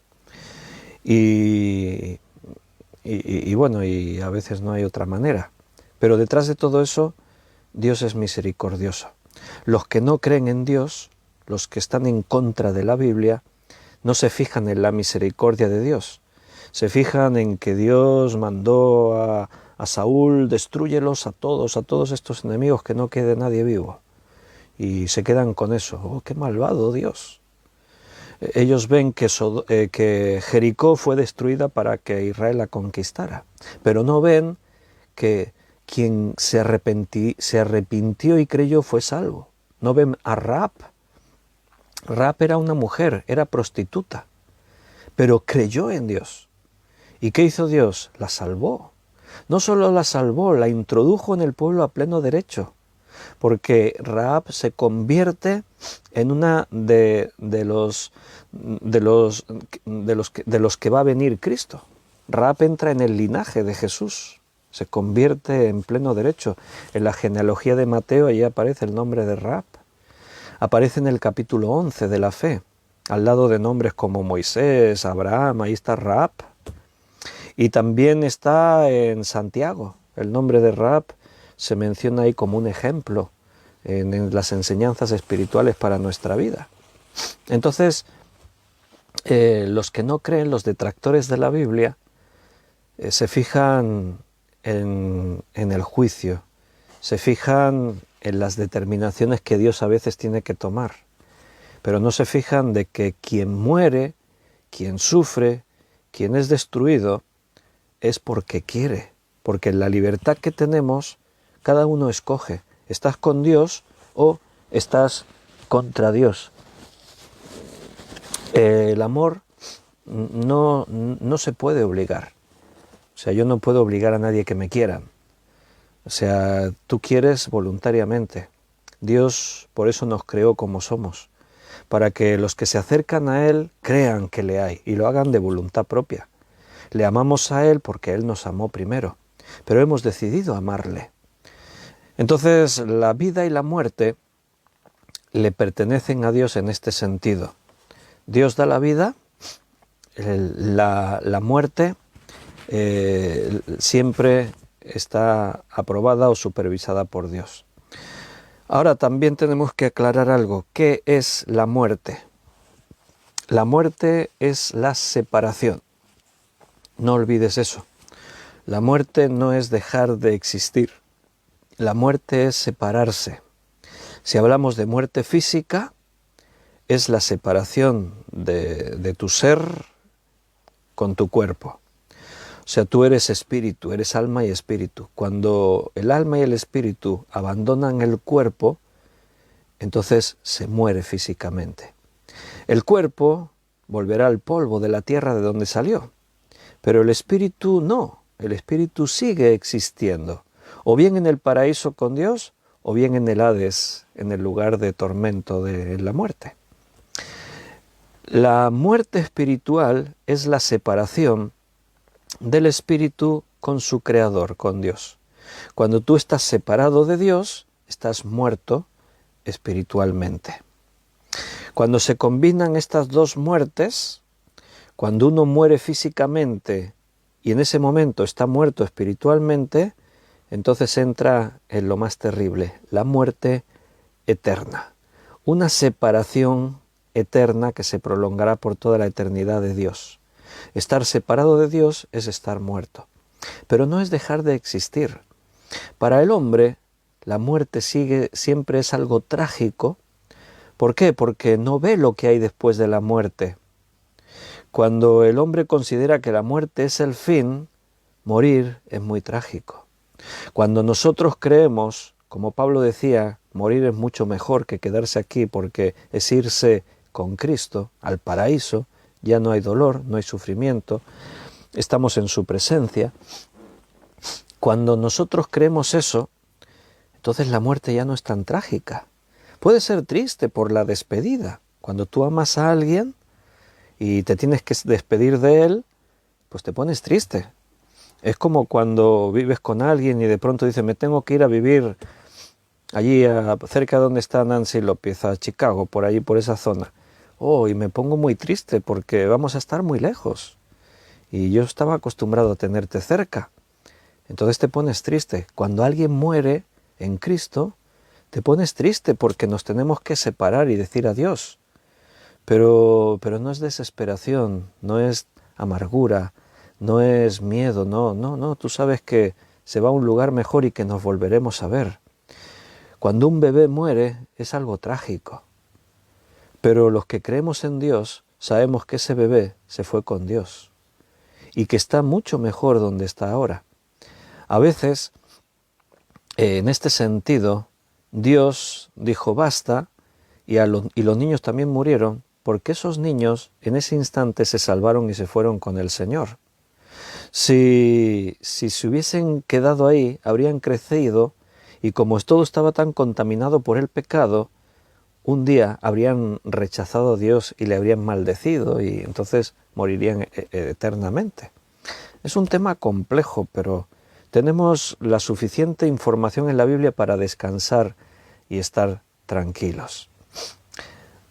Y bueno, y a veces no hay otra manera. Pero detrás de todo eso, Dios es misericordioso. Los que no creen en Dios, los que están en contra de la Biblia, no se fijan en la misericordia de Dios. Se fijan en que Dios mandó a Saúl, destrúyelos a todos estos enemigos, que no quede nadie vivo. Y se quedan con eso. ¡Oh, qué malvado Dios! Ellos ven que Jericó fue destruida para que Israel la conquistara, pero no ven que quien se arrepintió y creyó fue salvo. No ven a Rahab. Rahab era una mujer, era prostituta, pero creyó en Dios. ¿Y qué hizo Dios? La salvó. No solo la salvó, la introdujo en el pueblo a pleno derecho, porque Rahab se convierte en una de los que va a venir Cristo. Rahab entra en el linaje de Jesús, se convierte en pleno derecho. En la genealogía de Mateo allí aparece el nombre de Rahab. Aparece en el capítulo 11 de la fe, al lado de nombres como Moisés, Abraham, ahí está Rahab. Y también está en Santiago, el nombre de Rahab se menciona ahí como un ejemplo en las enseñanzas espirituales para nuestra vida. Entonces, los que no creen, los detractores de la Biblia, se fijan en el juicio, se fijan en las determinaciones que Dios a veces tiene que tomar, pero no se fijan de que quien muere, quien sufre, quien es destruido, es porque quiere, porque en la libertad que tenemos, cada uno escoge, ¿estás con Dios o estás contra Dios? El amor no se puede obligar. O sea, yo no puedo obligar a nadie que me quiera. O sea, tú quieres voluntariamente. Dios por eso nos creó como somos, para que los que se acercan a Él crean que le hay y lo hagan de voluntad propia. Le amamos a Él porque Él nos amó primero, pero hemos decidido amarle. Entonces, la vida y la muerte le pertenecen a Dios en este sentido. Dios da la vida, la muerte siempre está aprobada o supervisada por Dios. Ahora también tenemos que aclarar algo. ¿Qué es la muerte? La muerte es la separación. No olvides eso. La muerte no es dejar de existir. La muerte es separarse. Si hablamos de muerte física, es la separación de tu ser con tu cuerpo. O sea, tú eres espíritu, eres alma y espíritu. Cuando el alma y el espíritu abandonan el cuerpo, entonces se muere físicamente. El cuerpo volverá al polvo de la tierra de donde salió, pero el espíritu no, el espíritu sigue existiendo, o bien en el paraíso con Dios, o bien en el Hades, en el lugar de tormento de la muerte. La muerte espiritual es la separación del espíritu con su creador, con Dios. Cuando tú estás separado de Dios, estás muerto espiritualmente. Cuando se combinan estas dos muertes, cuando uno muere físicamente y en ese momento está muerto espiritualmente, entonces entra en lo más terrible, la muerte eterna. Una separación eterna que se prolongará por toda la eternidad de Dios. Estar separado de Dios es estar muerto, pero no es dejar de existir. Para el hombre, la muerte siempre es algo trágico. ¿Por qué? Porque no ve lo que hay después de la muerte. Cuando el hombre considera que la muerte es el fin, morir es muy trágico. Cuando nosotros creemos, como Pablo decía, morir es mucho mejor que quedarse aquí porque es irse con Cristo al paraíso, ya no hay dolor, no hay sufrimiento, estamos en su presencia. Cuando nosotros creemos eso, entonces la muerte ya no es tan trágica. Puede ser triste por la despedida. Cuando tú amas a alguien y te tienes que despedir de él, pues te pones triste. Es como cuando vives con alguien y de pronto dices, me tengo que ir a vivir allí cerca de donde está Nancy López, a Chicago, por allí, por esa zona. Oh, y me pongo muy triste porque vamos a estar muy lejos. Y yo estaba acostumbrado a tenerte cerca. Entonces te pones triste. Cuando alguien muere en Cristo, te pones triste porque nos tenemos que separar y decir adiós. Pero no es desesperación, no es amargura, no es miedo, no. Tú sabes que se va a un lugar mejor y que nos volveremos a ver. Cuando un bebé muere es algo trágico. Pero los que creemos en Dios sabemos que ese bebé se fue con Dios y que está mucho mejor donde está ahora. A veces, en este sentido, Dios dijo basta y los niños también murieron porque esos niños en ese instante se salvaron y se fueron con el Señor. Si se hubiesen quedado ahí, habrían crecido y como todo estaba tan contaminado por el pecado, un día habrían rechazado a Dios y le habrían maldecido y entonces morirían eternamente. Es un tema complejo, pero tenemos la suficiente información en la Biblia para descansar y estar tranquilos.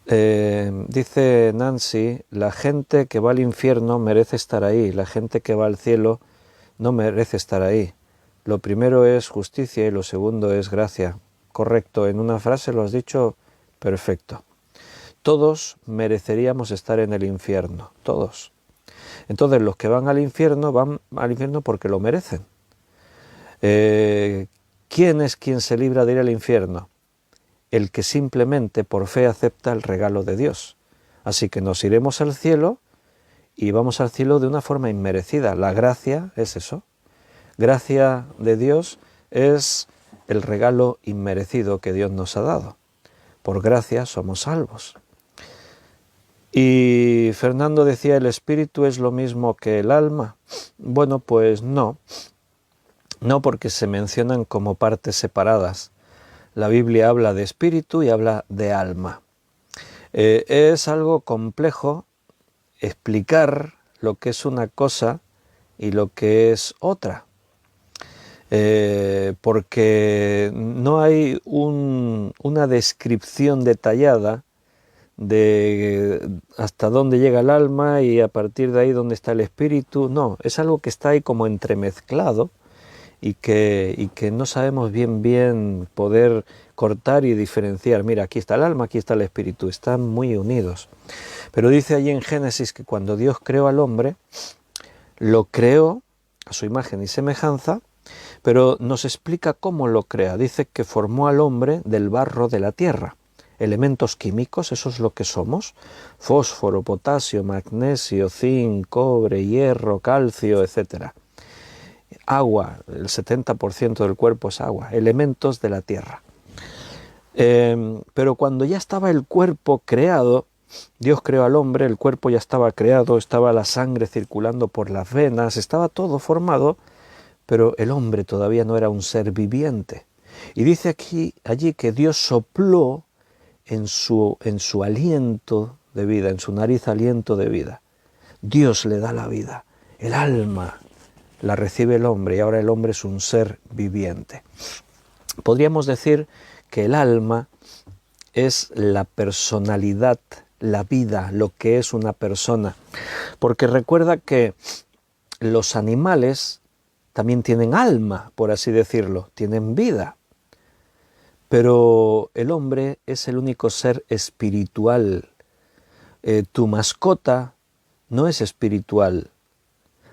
Dice Nancy, la gente que va al infierno merece estar ahí, la gente que va al cielo no merece estar ahí. Lo primero es justicia y lo segundo es gracia. Correcto, en una frase lo has dicho perfecto. Todos mereceríamos estar en el infierno, todos. Entonces los que van al infierno porque lo merecen. ¿Quién es quien se libra de ir al infierno? El que simplemente por fe acepta el regalo de Dios. Así que nos iremos al cielo y vamos al cielo de una forma inmerecida. La gracia es eso. Gracia de Dios es el regalo inmerecido que Dios nos ha dado. Por gracia somos salvos. Y Fernando decía, ¿el espíritu es lo mismo que el alma? Bueno, pues no. No, porque se mencionan como partes separadas. la Biblia habla de espíritu y habla de alma. Es algo complejo explicar lo que es una cosa y lo que es otra, porque no hay una descripción detallada de hasta dónde llega el alma y a partir de ahí dónde está el espíritu. No, es algo que está ahí como entremezclado y que no sabemos bien poder cortar y diferenciar. Mira, aquí está el alma, aquí está el espíritu, están muy unidos. Pero dice allí en Génesis que cuando Dios creó al hombre, lo creó a su imagen y semejanza, pero nos explica cómo lo crea. Dice que formó al hombre del barro de la tierra. Elementos químicos, eso es lo que somos: fósforo, potasio, magnesio, zinc, cobre, hierro, calcio, etc. Agua, el 70% del cuerpo es agua, elementos de la tierra. Pero cuando ya estaba el cuerpo creado, Dios creó al hombre, el cuerpo ya estaba creado, estaba la sangre circulando por las venas, estaba todo formado, pero el hombre todavía no era un ser viviente. Y dice allí que Dios sopló en su aliento de vida, en su nariz aliento de vida. Dios le da la vida, el alma la recibe el hombre y ahora el hombre es un ser viviente. Podríamos decir que el alma es la personalidad, la vida, lo que es una persona, porque recuerda que los animales también tienen alma, por así decirlo, tienen vida. Pero el hombre es el único ser espiritual. Tu mascota no es espiritual,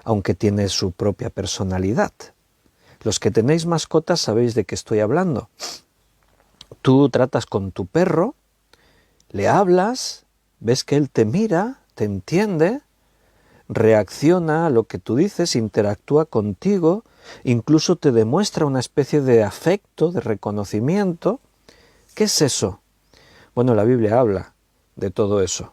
aunque tiene su propia personalidad. Los que tenéis mascotas sabéis de qué estoy hablando. Tú tratas con tu perro, le hablas, ves que él te mira, te entiende, reacciona a lo que tú dices, interactúa contigo, incluso te demuestra una especie de afecto, de reconocimiento. ¿Qué es eso? Bueno, la Biblia habla de todo eso.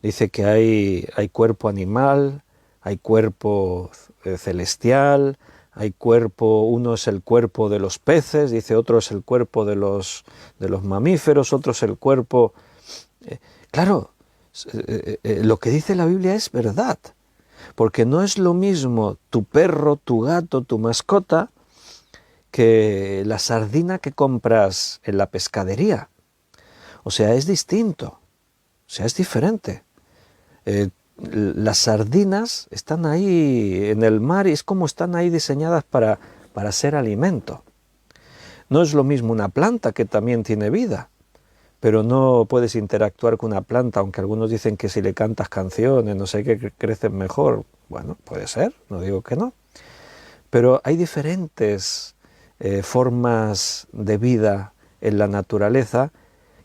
Dice que hay cuerpo animal, hay cuerpo celestial, hay cuerpo, uno es el cuerpo de los peces, dice otro es el cuerpo de los mamíferos, otro es el cuerpo... Claro, lo que dice la Biblia es verdad. Porque no es lo mismo tu perro, tu gato, tu mascota, que la sardina que compras en la pescadería. O sea, es distinto, o sea, es diferente. Las sardinas están ahí en el mar y es como están ahí diseñadas para ser alimento. No es lo mismo una planta que también tiene vida, pero no puedes interactuar con una planta, aunque algunos dicen que si le cantas canciones, no sé qué, crecen mejor. Bueno, puede ser, no digo que no. Pero hay diferentes formas de vida en la naturaleza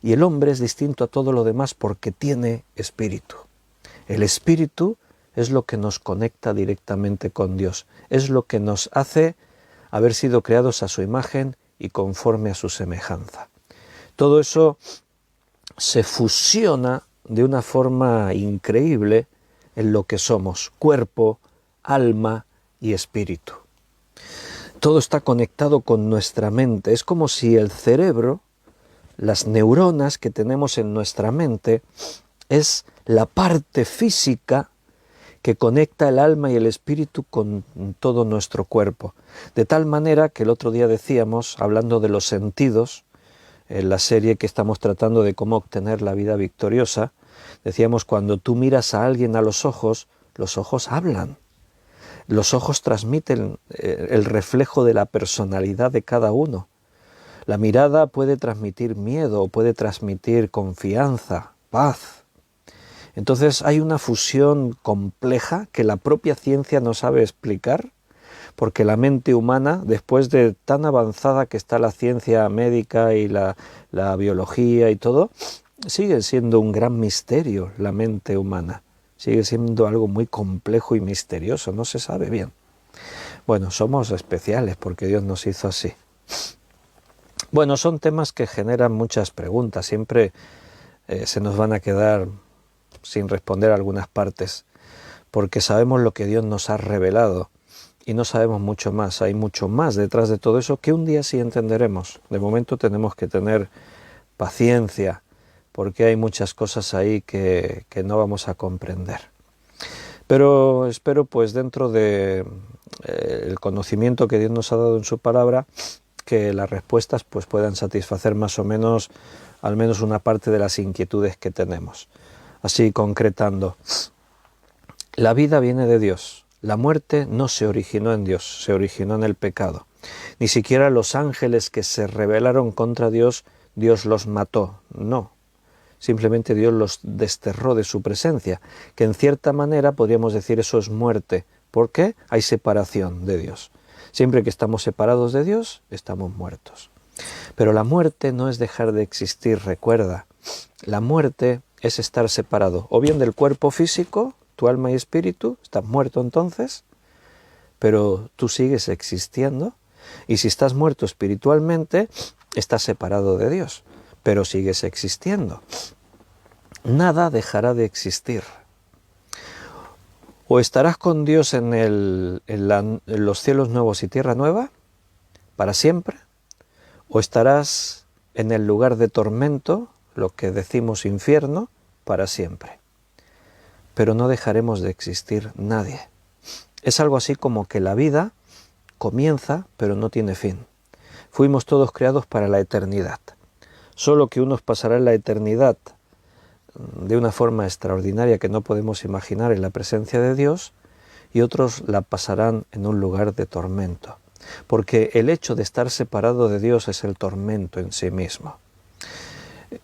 y el hombre es distinto a todo lo demás porque tiene espíritu. El espíritu es lo que nos conecta directamente con Dios, es lo que nos hace haber sido creados a su imagen y conforme a su semejanza. Todo eso se fusiona de una forma increíble en lo que somos: cuerpo, alma y espíritu. Todo está conectado con nuestra mente. Es como si el cerebro, las neuronas que tenemos en nuestra mente, es la parte física que conecta el alma y el espíritu con todo nuestro cuerpo. De tal manera que el otro día decíamos, hablando de los sentidos, en la serie que estamos tratando de cómo obtener la vida victoriosa, decíamos, cuando tú miras a alguien a los ojos hablan. Los ojos transmiten el reflejo de la personalidad de cada uno. La mirada puede transmitir miedo, puede transmitir confianza, paz. Entonces hay una fusión compleja que la propia ciencia no sabe explicar, porque la mente humana, después de tan avanzada que está la ciencia médica y la biología y todo, sigue siendo un gran misterio la mente humana. Sigue siendo algo muy complejo y misterioso, no se sabe bien. Bueno, somos especiales porque Dios nos hizo así. Bueno, son temas que generan muchas preguntas, siempre se nos van a quedar sin responder algunas partes, porque sabemos lo que Dios nos ha revelado y no sabemos mucho más. Hay mucho más detrás de todo eso que un día sí entenderemos. De momento tenemos que tener paciencia, porque hay muchas cosas ahí que no vamos a comprender. Pero espero, pues dentro de el conocimiento que Dios nos ha dado en su palabra, que las respuestas pues puedan satisfacer más o menos, al menos una parte de las inquietudes que tenemos. Así, concretando, la vida viene de Dios. La muerte no se originó en Dios, se originó en el pecado. Ni siquiera los ángeles que se rebelaron contra Dios, Dios los mató. No, simplemente Dios los desterró de su presencia, que en cierta manera podríamos decir eso es muerte. ¿Por qué? Hay separación de Dios. Siempre que estamos separados de Dios, estamos muertos. Pero la muerte no es dejar de existir, recuerda. La muerte es estar separado, o bien del cuerpo físico, tu alma y espíritu, estás muerto entonces, pero tú sigues existiendo, y si estás muerto espiritualmente, estás separado de Dios, pero sigues existiendo. Nada dejará de existir. O estarás con Dios en los cielos nuevos y tierra nueva, para siempre, o estarás en el lugar de tormento, lo que decimos infierno, para siempre. Pero no dejaremos de existir nadie. Es algo así como que la vida comienza, pero no tiene fin. Fuimos todos creados para la eternidad. Solo que unos pasarán la eternidad de una forma extraordinaria que no podemos imaginar en la presencia de Dios, y otros la pasarán en un lugar de tormento. Porque el hecho de estar separado de Dios es el tormento en sí mismo.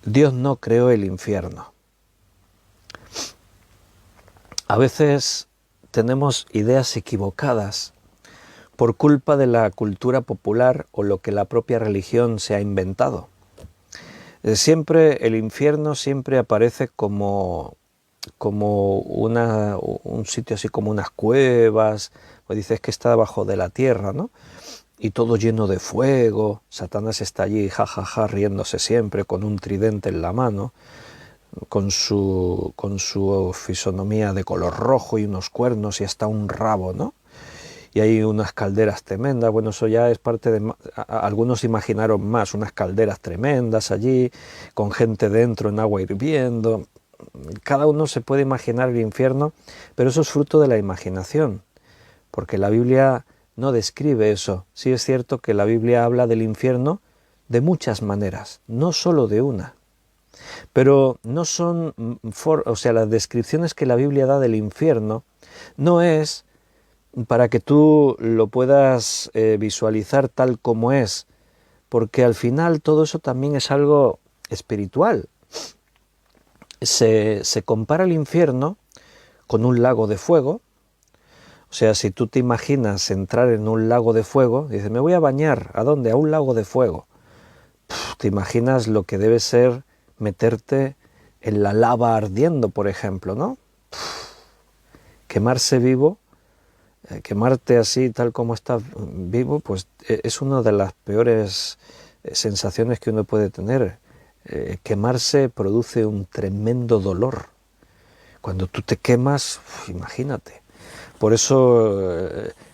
Dios no creó el infierno. A veces tenemos ideas equivocadas por culpa de la cultura popular o lo que la propia religión se ha inventado. Siempre el infierno siempre aparece como un sitio así como unas cuevas, o dices que está debajo de la tierra, ¿no? Y todo lleno de fuego, Satanás está allí, jajaja, riéndose siempre, con un tridente en la mano, con su fisonomía de color rojo y unos cuernos y hasta un rabo, ¿no? Y hay unas calderas tremendas, bueno, eso ya es parte de... Algunos imaginaron más, unas calderas tremendas allí, con gente dentro en agua hirviendo. Cada uno se puede imaginar el infierno, pero eso es fruto de la imaginación, porque la Biblia no describe eso. Sí es cierto que la Biblia habla del infierno de muchas maneras, no solo de una. Pero no son, las descripciones que la Biblia da del infierno no es para que tú lo puedas visualizar tal como es, porque al final todo eso también es algo espiritual. Se compara el infierno con un lago de fuego. O sea, si tú te imaginas entrar en un lago de fuego, dices, me voy a bañar, ¿a dónde? A un lago de fuego. Te imaginas lo que debe ser meterte en la lava ardiendo, por ejemplo, ¿no? Quemarse vivo, quemarte así, tal como estás vivo, pues es una de las peores sensaciones que uno puede tener. Quemarse produce un tremendo dolor. Cuando tú te quemas, imagínate. Por eso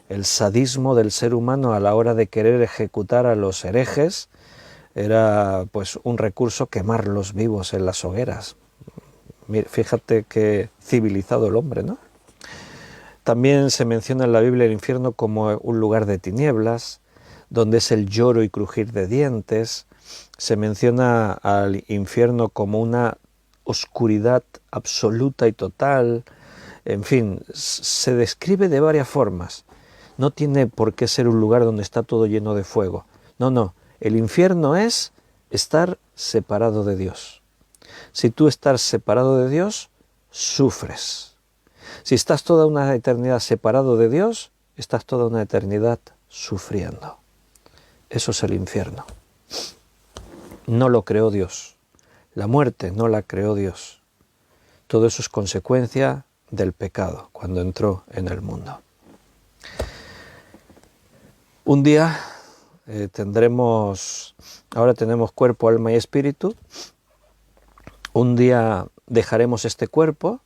el sadismo del ser humano a la hora de querer ejecutar a los herejes era pues un recurso, quemarlos vivos en las hogueras. Fíjate qué civilizado el hombre, ¿no? También se menciona en la Biblia el infierno como un lugar de tinieblas, donde es el lloro y crujir de dientes. Se menciona al infierno como una oscuridad absoluta y total. En fin, se describe de varias formas. No tiene por qué ser un lugar donde está todo lleno de fuego. No, no. El infierno es estar separado de Dios. Si tú estás separado de Dios, sufres. Si estás toda una eternidad separado de Dios, estás toda una eternidad sufriendo. Eso es el infierno. No lo creó Dios. La muerte no la creó Dios. Todo eso es consecuencia del pecado cuando entró en el mundo. Un día ahora tenemos cuerpo, alma y espíritu. Un día dejaremos este cuerpo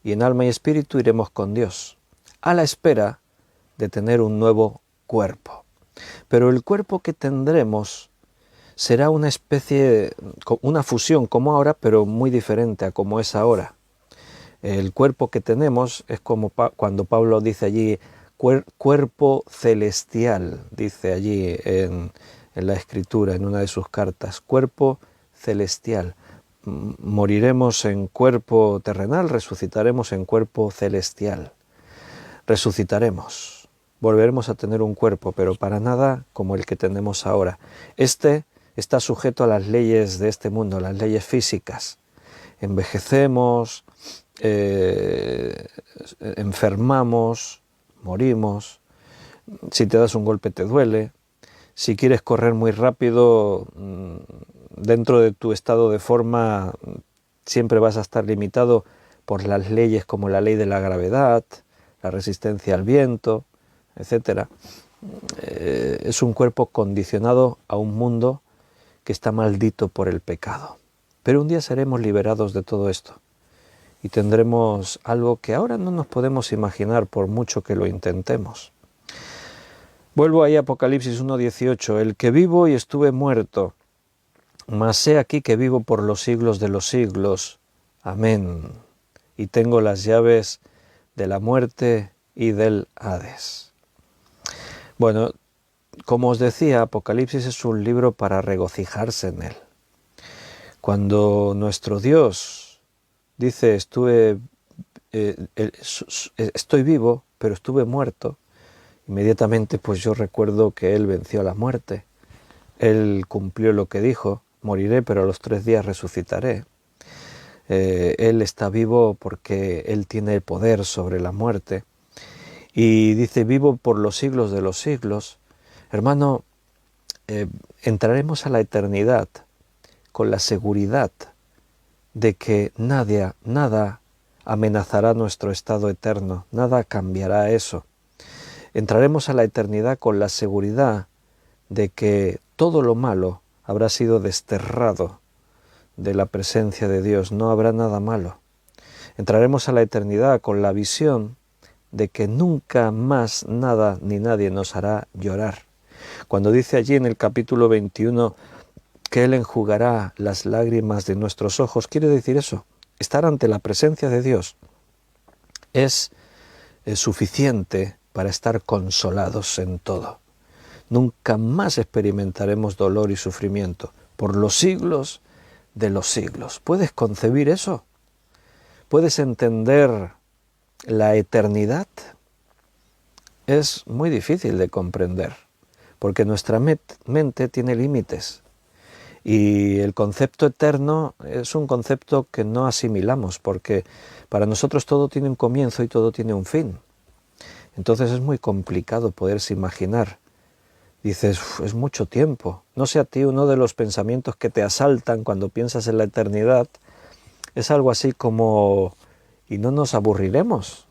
y en alma y espíritu iremos con Dios, a la espera de tener un nuevo cuerpo. Pero el cuerpo que tendremos será una especie, una fusión como ahora, pero muy diferente a como es ahora. El cuerpo que tenemos es como cuando Pablo dice allí, cuerpo celestial, dice allí en la Escritura, en una de sus cartas, cuerpo celestial. Moriremos en cuerpo terrenal, resucitaremos en cuerpo celestial. Resucitaremos, volveremos a tener un cuerpo, pero para nada como el que tenemos ahora. Este está sujeto a las leyes de este mundo, las leyes físicas. Envejecemos, enfermamos, morimos. Si te das un golpe te duele. Si quieres correr muy rápido, dentro de tu estado de forma siempre vas a estar limitado por las leyes como la ley de la gravedad, la resistencia al viento, etc. Es un cuerpo condicionado a un mundo que está maldito por el pecado. Pero un día seremos liberados de todo esto y tendremos algo que ahora no nos podemos imaginar por mucho que lo intentemos. Vuelvo ahí a Apocalipsis 1:18, el que vivo y estuve muerto, mas he aquí que vivo por los siglos de los siglos. Amén. Y tengo las llaves de la muerte y del Hades. Bueno, como os decía, Apocalipsis es un libro para regocijarse en él. Cuando nuestro Dios dice estoy vivo, pero estuve muerto, inmediatamente pues yo recuerdo que Él venció a la muerte. Él cumplió lo que dijo, moriré, pero a los 3 días resucitaré. Él está vivo porque Él tiene el poder sobre la muerte. Y dice, vivo por los siglos de los siglos. Hermano, entraremos a la eternidad con la seguridad de que nada amenazará nuestro estado eterno, nada cambiará eso. Entraremos a la eternidad con la seguridad de que todo lo malo habrá sido desterrado de la presencia de Dios, no habrá nada malo. Entraremos a la eternidad con la visión de que nunca más nada ni nadie nos hará llorar. Cuando dice allí en el capítulo 21 que Él enjugará las lágrimas de nuestros ojos, quiere decir eso, estar ante la presencia de Dios es suficiente para estar consolados en todo. Nunca más experimentaremos dolor y sufrimiento por los siglos de los siglos. ¿Puedes concebir eso? ¿Puedes entender la eternidad? Es muy difícil de comprender, porque nuestra mente tiene límites. Y el concepto eterno es un concepto que no asimilamos, porque para nosotros todo tiene un comienzo y todo tiene un fin. Entonces es muy complicado poderse imaginar. Dices, es mucho tiempo. No sé a ti, uno de los pensamientos que te asaltan cuando piensas en la eternidad es algo así como, ¿y no nos aburriremos?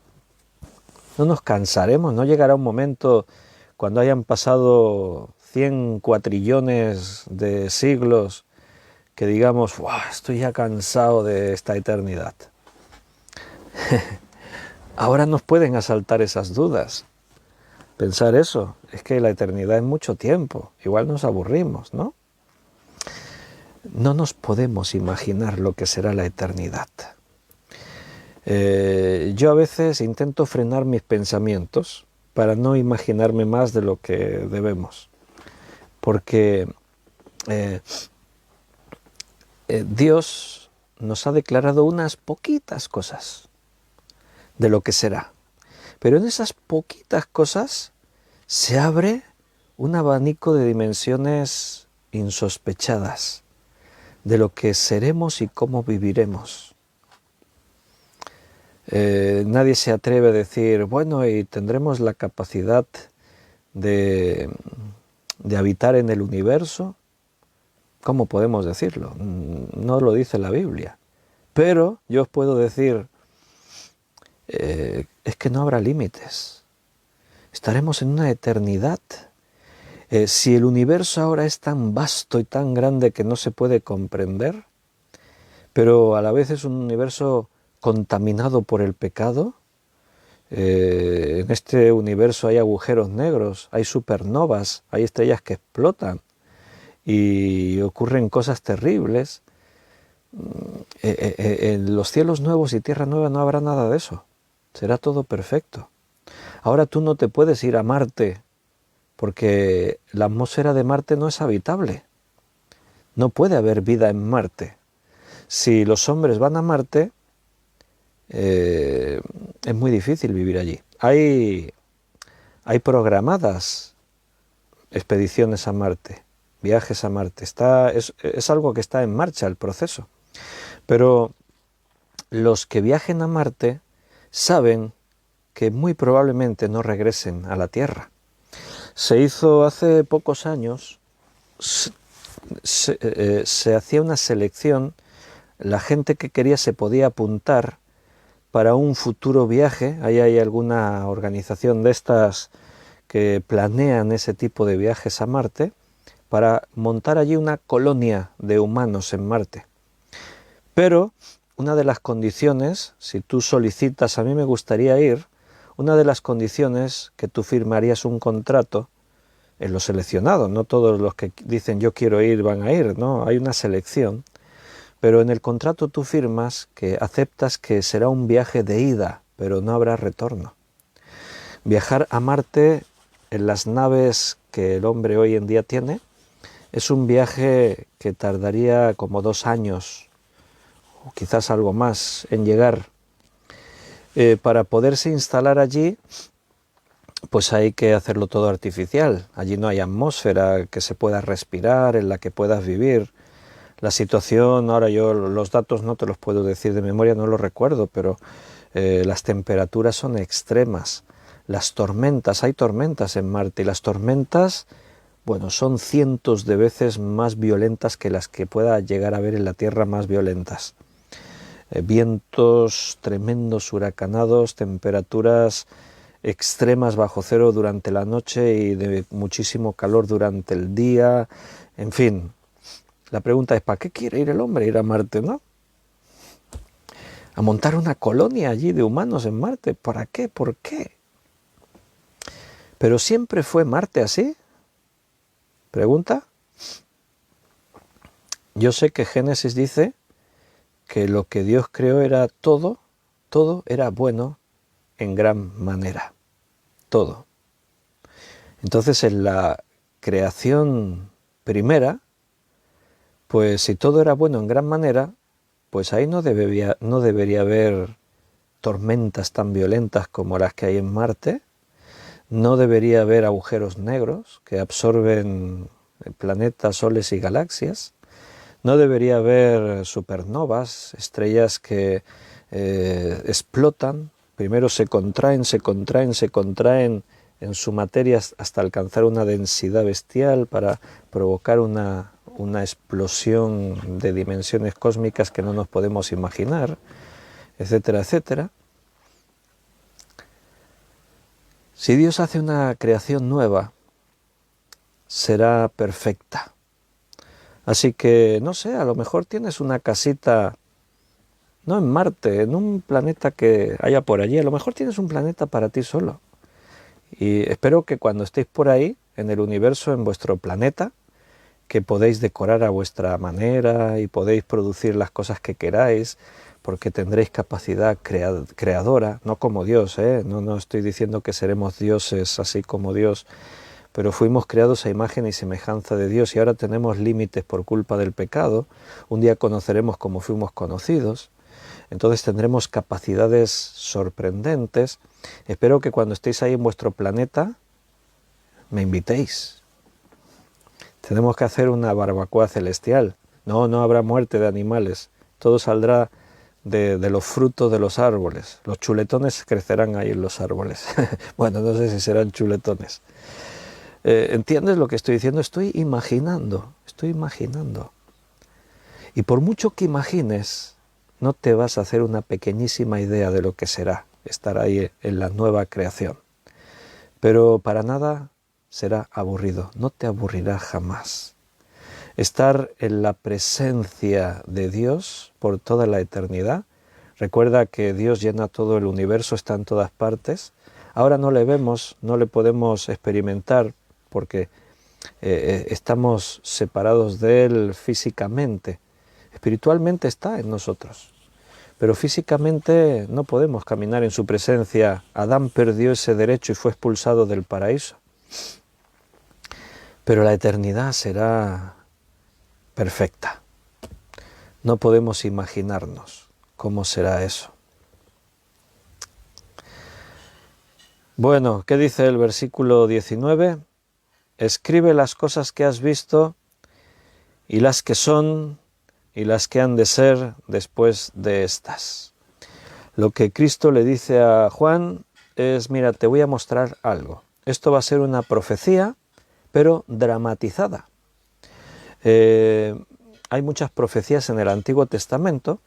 ¿No nos cansaremos? ¿No llegará un momento cuando hayan pasado 100 cuatrillones de siglos que digamos, estoy ya cansado de esta eternidad? Ahora nos pueden asaltar esas dudas. Pensar eso, es que la eternidad es mucho tiempo, igual nos aburrimos, ¿no? No nos podemos imaginar lo que será la eternidad. Yo a veces intento frenar mis pensamientos para no imaginarme más de lo que debemos, porque Dios nos ha declarado unas poquitas cosas de lo que será. Pero en esas poquitas cosas se abre un abanico de dimensiones insospechadas de lo que seremos y cómo viviremos. Nadie se atreve a decir, bueno, y tendremos la capacidad de habitar en el universo. ¿Cómo podemos decirlo? No lo dice la Biblia. Pero yo os puedo decir, es que no habrá límites. Estaremos en una eternidad. Si el universo ahora es tan vasto y tan grande que no se puede comprender, pero a la vez es un universo contaminado por el pecado, En este universo hay agujeros negros, hay supernovas, hay estrellas que explotan y ocurren cosas terribles. En los cielos nuevos y tierra nueva no habrá nada de eso. Será todo perfecto. Ahora tú no te puedes ir a Marte porque la atmósfera de Marte no es habitable. No puede haber vida en Marte. Si los hombres van a Marte, es muy difícil vivir allí. Hay programadas expediciones a Marte, viajes a Marte. Es algo que está en marcha el proceso. Pero los que viajen a Marte saben que muy probablemente no regresen a la Tierra. Se hizo hace pocos años, se hacía una selección, la gente que quería se podía apuntar para un futuro viaje. Ahí hay alguna organización de estas que planean ese tipo de viajes a Marte para montar allí una colonia de humanos en Marte. Pero una de las condiciones, si tú solicitas, a mí me gustaría ir, una de las condiciones que tú firmarías un contrato en los seleccionados, no todos los que dicen yo quiero ir van a ir, no, hay una selección, pero en el contrato tú firmas que aceptas que será un viaje de ida, pero no habrá retorno. Viajar a Marte en las naves que el hombre hoy en día tiene es un viaje que tardaría como 2 años o quizás algo más en llegar. Para poderse instalar allí, pues hay que hacerlo todo artificial. Allí no hay atmósfera que se pueda respirar, en la que puedas vivir. La situación, ahora yo los datos no te los puedo decir de memoria, no los recuerdo, pero las temperaturas son extremas. Las tormentas, hay tormentas en Marte y las tormentas, bueno, son cientos de veces más violentas que las que pueda llegar a haber en la Tierra, más violentas. Vientos tremendos, huracanados, temperaturas extremas bajo cero durante la noche y de muchísimo calor durante el día. En fin, la pregunta es, ¿para qué quiere ir el hombre? Ir a Marte, ¿no? A montar una colonia allí de humanos en Marte. ¿Para qué? ¿Por qué? ¿Pero siempre fue Marte así? Pregunta. Yo sé que Génesis dice que lo que Dios creó era todo era bueno en gran manera, todo. Entonces en la creación primera, pues si todo era bueno en gran manera, pues ahí no debería haber tormentas tan violentas como las que hay en Marte, no debería haber agujeros negros que absorben planetas, soles y galaxias, no debería haber supernovas, estrellas que explotan, primero se contraen en su materia hasta alcanzar una densidad bestial para provocar una explosión de dimensiones cósmicas que no nos podemos imaginar, etcétera, etcétera. Si Dios hace una creación nueva, será perfecta. Así que, no sé, a lo mejor tienes una casita, no en Marte, en un planeta que haya por allí, a lo mejor tienes un planeta para ti solo. Y espero que cuando estéis por ahí, en el universo, en vuestro planeta, que podéis decorar a vuestra manera y podéis producir las cosas que queráis, porque tendréis capacidad creadora, no como Dios, no estoy diciendo que seremos dioses así como Dios, pero fuimos creados a imagen y semejanza de Dios y ahora tenemos límites por culpa del pecado. Un día conoceremos como fuimos conocidos, entonces tendremos capacidades sorprendentes. Espero que cuando estéis ahí en vuestro planeta me invitéis. Tenemos que hacer una barbacoa celestial. No habrá muerte de animales, todo saldrá de los frutos de los árboles. Los chuletones crecerán ahí en los árboles. Bueno, no sé si serán chuletones. ¿Entiendes lo que estoy diciendo? Estoy imaginando. Y por mucho que imagines, no te vas a hacer una pequeñísima idea de lo que será estar ahí en la nueva creación. Pero para nada será aburrido, no te aburrirá jamás. Estar en la presencia de Dios por toda la eternidad Recuerda que Dios llena todo el universo, está en todas partes. Ahora no le vemos, no le podemos experimentar porque estamos separados de Él físicamente. Espiritualmente está en nosotros, pero físicamente no podemos caminar en su presencia. Adán perdió ese derecho y fue expulsado del paraíso. Pero la eternidad será perfecta. No podemos imaginarnos cómo será eso. Bueno, ¿qué dice el versículo 19? Escribe las cosas que has visto y las que son y las que han de ser después de estas. Lo que Cristo le dice a Juan es, mira, te voy a mostrar algo. Esto va a ser una profecía, pero dramatizada. Hay muchas profecías en el Antiguo Testamento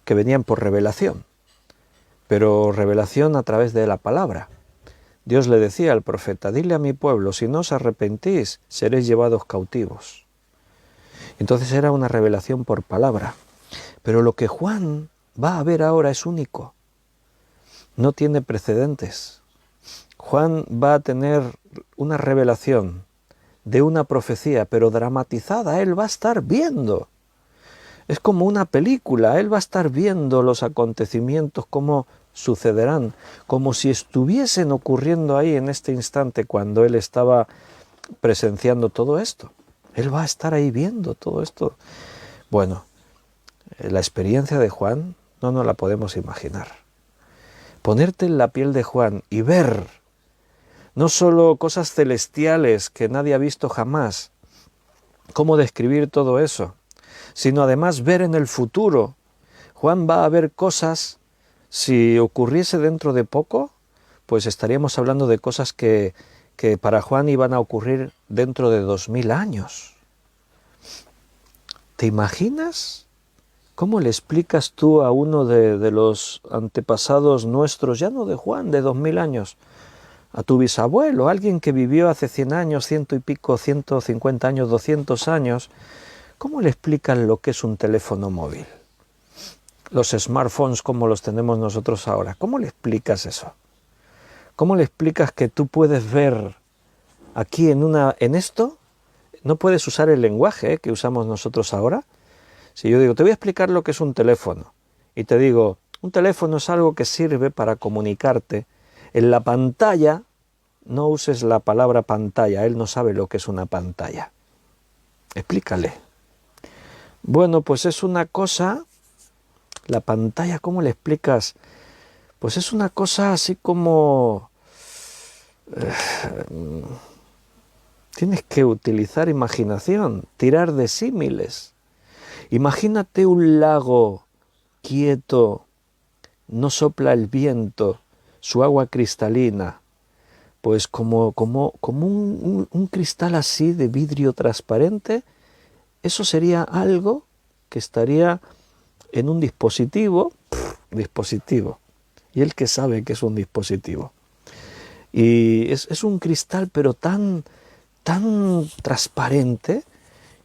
que venían por revelación, pero revelación a través de la palabra. Dios le decía al profeta, dile a mi pueblo, si no os arrepentís, seréis llevados cautivos. Entonces era una revelación por palabra. Pero lo que Juan va a ver ahora es único. No tiene precedentes. Juan va a tener una revelación de una profecía, pero dramatizada. Él va a estar viendo. Es como una película. Él va a estar viendo los acontecimientos, cómo sucederán, como si estuviesen ocurriendo ahí en este instante cuando él estaba presenciando todo esto. Él va a estar ahí viendo todo esto. Bueno, la experiencia de Juan no nos la podemos imaginar. Ponerte en la piel de Juan y ver no solo cosas celestiales que nadie ha visto jamás, cómo describir todo eso, sino además ver en el futuro. Juan va a ver cosas. Si ocurriese dentro de poco, pues estaríamos hablando de cosas que para Juan iban a ocurrir dentro de 2000 años. ¿Te imaginas? ¿Cómo le explicas tú a uno de los antepasados nuestros, ya no de Juan, de 2000 años, a tu bisabuelo, alguien que vivió hace 100 años, 100 y pico, 150 años, 200 años, cómo le explican lo que es un teléfono móvil? Los smartphones como los tenemos nosotros ahora. ¿Cómo le explicas eso? ¿Cómo le explicas que tú puedes ver aquí en esto? No puedes usar el lenguaje que usamos nosotros ahora. Si yo digo, te voy a explicar lo que es un teléfono, y te digo, un teléfono es algo que sirve para comunicarte. En la pantalla, no uses la palabra pantalla, él no sabe lo que es una pantalla. Explícale. Bueno, pues es una cosa. La pantalla, ¿cómo le explicas? Pues es una cosa así como... tienes que utilizar imaginación, tirar de símiles. Imagínate un lago quieto, no sopla el viento, su agua cristalina, pues como un cristal así de vidrio transparente. Eso sería algo que estaría en un dispositivo, y él que sabe que es un dispositivo. Y es un cristal pero tan transparente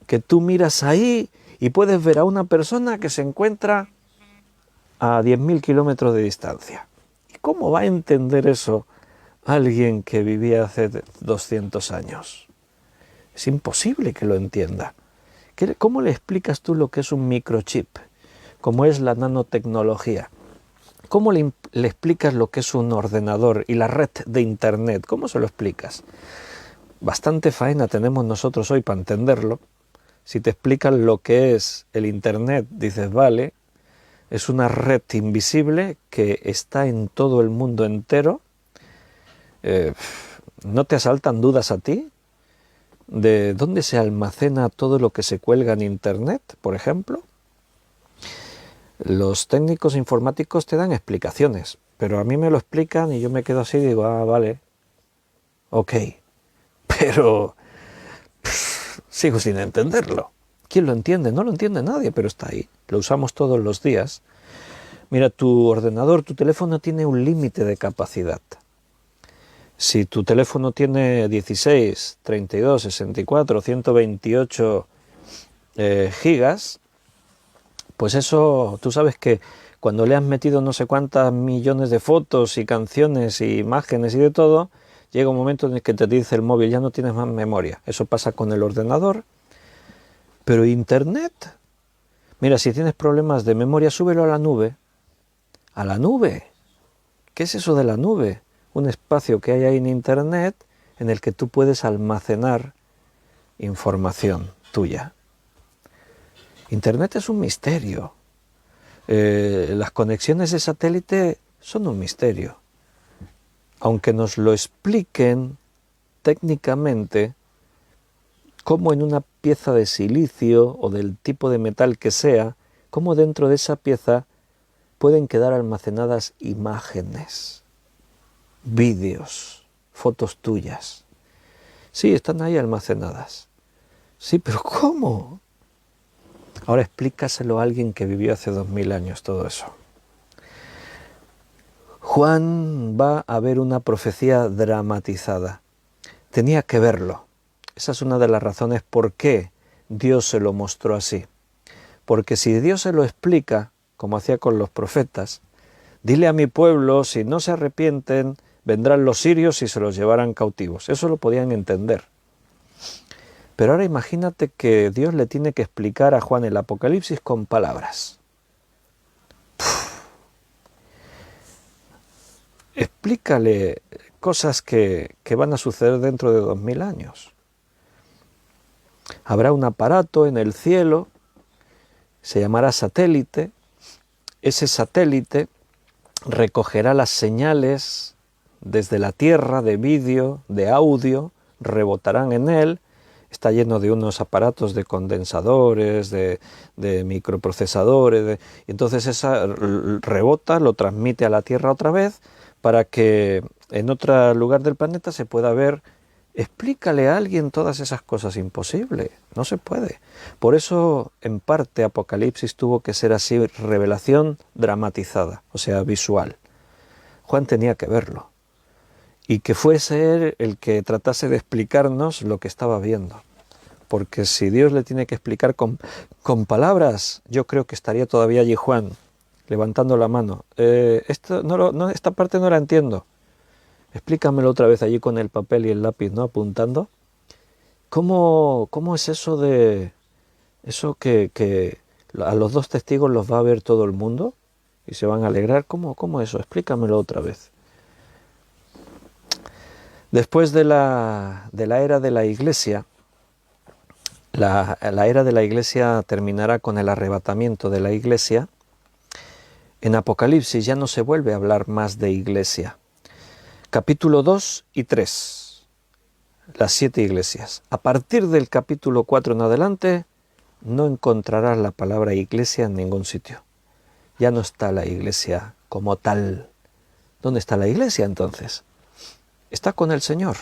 que tú miras ahí y puedes ver a una persona que se encuentra a 10.000 kilómetros de distancia. ¿Y cómo va a entender eso alguien que vivía hace 200 años? Es imposible que lo entienda. ¿Cómo le explicas tú lo que es un microchip? ¿Cómo es la nanotecnología? ¿Cómo le explicas lo que es un ordenador y la red de Internet? ¿Cómo se lo explicas? Bastante faena tenemos nosotros hoy para entenderlo. Si te explican lo que es el Internet, dices, vale, es una red invisible que está en todo el mundo entero. ¿No te asaltan dudas a ti de dónde se almacena todo lo que se cuelga en Internet, por ejemplo? Los técnicos informáticos te dan explicaciones, pero a mí me lo explican y yo me quedo así y digo, ah, vale, ok, pero sigo sin entenderlo. ¿Quién lo entiende? No lo entiende nadie, pero está ahí, lo usamos todos los días. Mira, tu ordenador, tu teléfono tiene un límite de capacidad. Si tu teléfono tiene 16, 32, 64, 128 gigas, pues eso, tú sabes que cuando le has metido no sé cuántas millones de fotos y canciones y imágenes y de todo, llega un momento en el que te dice el móvil, ya no tienes más memoria. Eso pasa con el ordenador. Pero Internet, mira, si tienes problemas de memoria, súbelo a la nube. A la nube. ¿Qué es eso de la nube? Un espacio que hay ahí en Internet en el que tú puedes almacenar información tuya. Internet es un misterio. Las conexiones de satélite son un misterio. Aunque nos lo expliquen técnicamente, cómo en una pieza de silicio o del tipo de metal que sea, cómo dentro de esa pieza pueden quedar almacenadas imágenes, vídeos, fotos tuyas. Sí, están ahí almacenadas. Sí, pero ¿cómo? Ahora explícaselo a alguien que vivió hace 2000 años todo eso. Juan va a ver una profecía dramatizada. Tenía que verlo. Esa es una de las razones por qué Dios se lo mostró así. Porque si Dios se lo explica, como hacía con los profetas, dile a mi pueblo, si no se arrepienten, vendrán los sirios y se los llevarán cautivos. Eso lo podían entender. Pero ahora imagínate que Dios le tiene que explicar a Juan el Apocalipsis con palabras. Explícale cosas que van a suceder dentro de 2000 años. Habrá un aparato en el cielo, se llamará satélite. Ese satélite recogerá las señales desde la Tierra de vídeo, de audio, rebotarán en él. Está lleno de unos aparatos de condensadores, de microprocesadores. Y entonces esa rebota, lo transmite a la Tierra otra vez para que en otro lugar del planeta se pueda ver. Explícale a alguien todas esas cosas, imposible, no se puede. Por eso, en parte, Apocalipsis tuvo que ser así, revelación dramatizada, o sea, visual. Juan tenía que verlo. Y que fuese él el que tratase de explicarnos lo que estaba viendo. Porque si Dios le tiene que explicar con palabras, yo creo que estaría todavía allí Juan, levantando la mano. Esta parte no la entiendo. Explícamelo otra vez allí con el papel y el lápiz, ¿no? Apuntando. ¿Cómo es eso de... eso que a los dos testigos los va a ver todo el mundo y se van a alegrar? ¿Cómo eso? Explícamelo otra vez. Después de la era de la Iglesia, la era de la Iglesia terminará con el arrebatamiento de la Iglesia. En Apocalipsis ya no se vuelve a hablar más de Iglesia. Capítulo 2 y 3, las 7 iglesias. A partir del capítulo 4 en adelante, no encontrarás la palabra iglesia en ningún sitio. Ya no está la iglesia como tal. ¿Dónde está la iglesia entonces? Está con el Señor.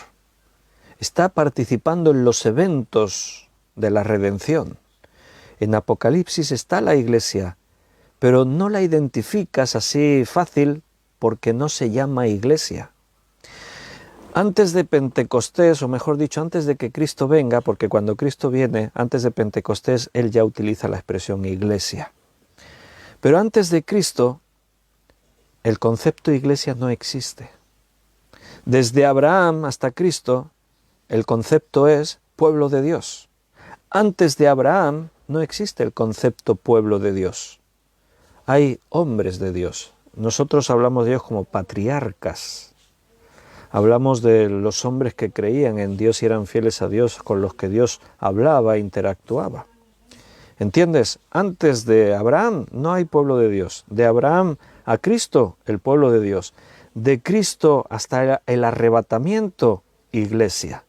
Está participando en los eventos de la redención. En Apocalipsis está la iglesia, pero no la identificas así fácil porque no se llama iglesia. Antes de Pentecostés, o mejor dicho, antes de que Cristo venga, porque cuando Cristo viene, antes de Pentecostés, Él ya utiliza la expresión iglesia. Pero antes de Cristo, el concepto iglesia no existe. Desde Abraham hasta Cristo, el concepto es pueblo de Dios. Antes de Abraham no existe el concepto pueblo de Dios. Hay hombres de Dios. Nosotros hablamos de ellos como patriarcas. Hablamos de los hombres que creían en Dios y eran fieles a Dios, con los que Dios hablaba e interactuaba. ¿Entiendes? Antes de Abraham no hay pueblo de Dios. De Abraham a Cristo, el pueblo de Dios. De Cristo hasta el arrebatamiento, iglesia.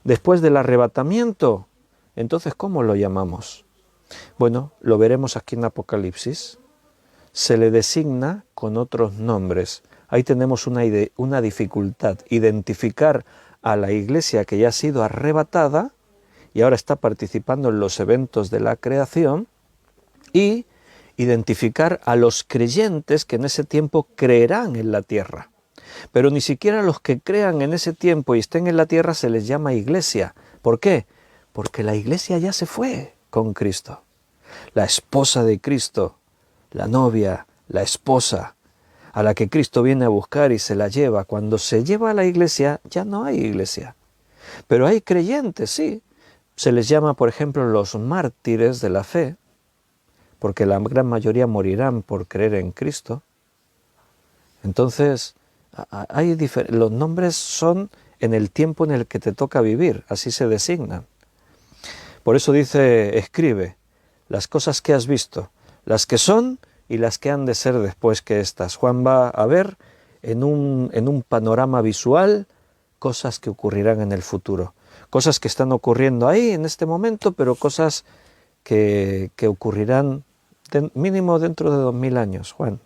Después del arrebatamiento, entonces, ¿cómo lo llamamos? Bueno, lo veremos aquí en Apocalipsis. Se le designa con otros nombres. Ahí tenemos una dificultad, identificar a la iglesia que ya ha sido arrebatada y ahora está participando en los eventos de la creación, y identificar a los creyentes que en ese tiempo creerán en la tierra. Pero ni siquiera los que crean en ese tiempo y estén en la tierra se les llama iglesia. ¿Por qué? Porque la iglesia ya se fue con Cristo. La esposa de Cristo, la novia, la esposa a la que Cristo viene a buscar y se la lleva. Cuando se lleva a la iglesia, ya no hay iglesia. Pero hay creyentes, sí. Se les llama, por ejemplo, los mártires de la fe, porque la gran mayoría morirán por creer en Cristo. Entonces, los nombres son en el tiempo en el que te toca vivir, así se designan. Por eso dice, escribe las cosas que has visto, las que son y las que han de ser después que estas. Juan va a ver en un panorama visual cosas que ocurrirán en el futuro, cosas que están ocurriendo ahí en este momento, pero cosas que ocurrirán mínimo dentro de 2000 años, Juan.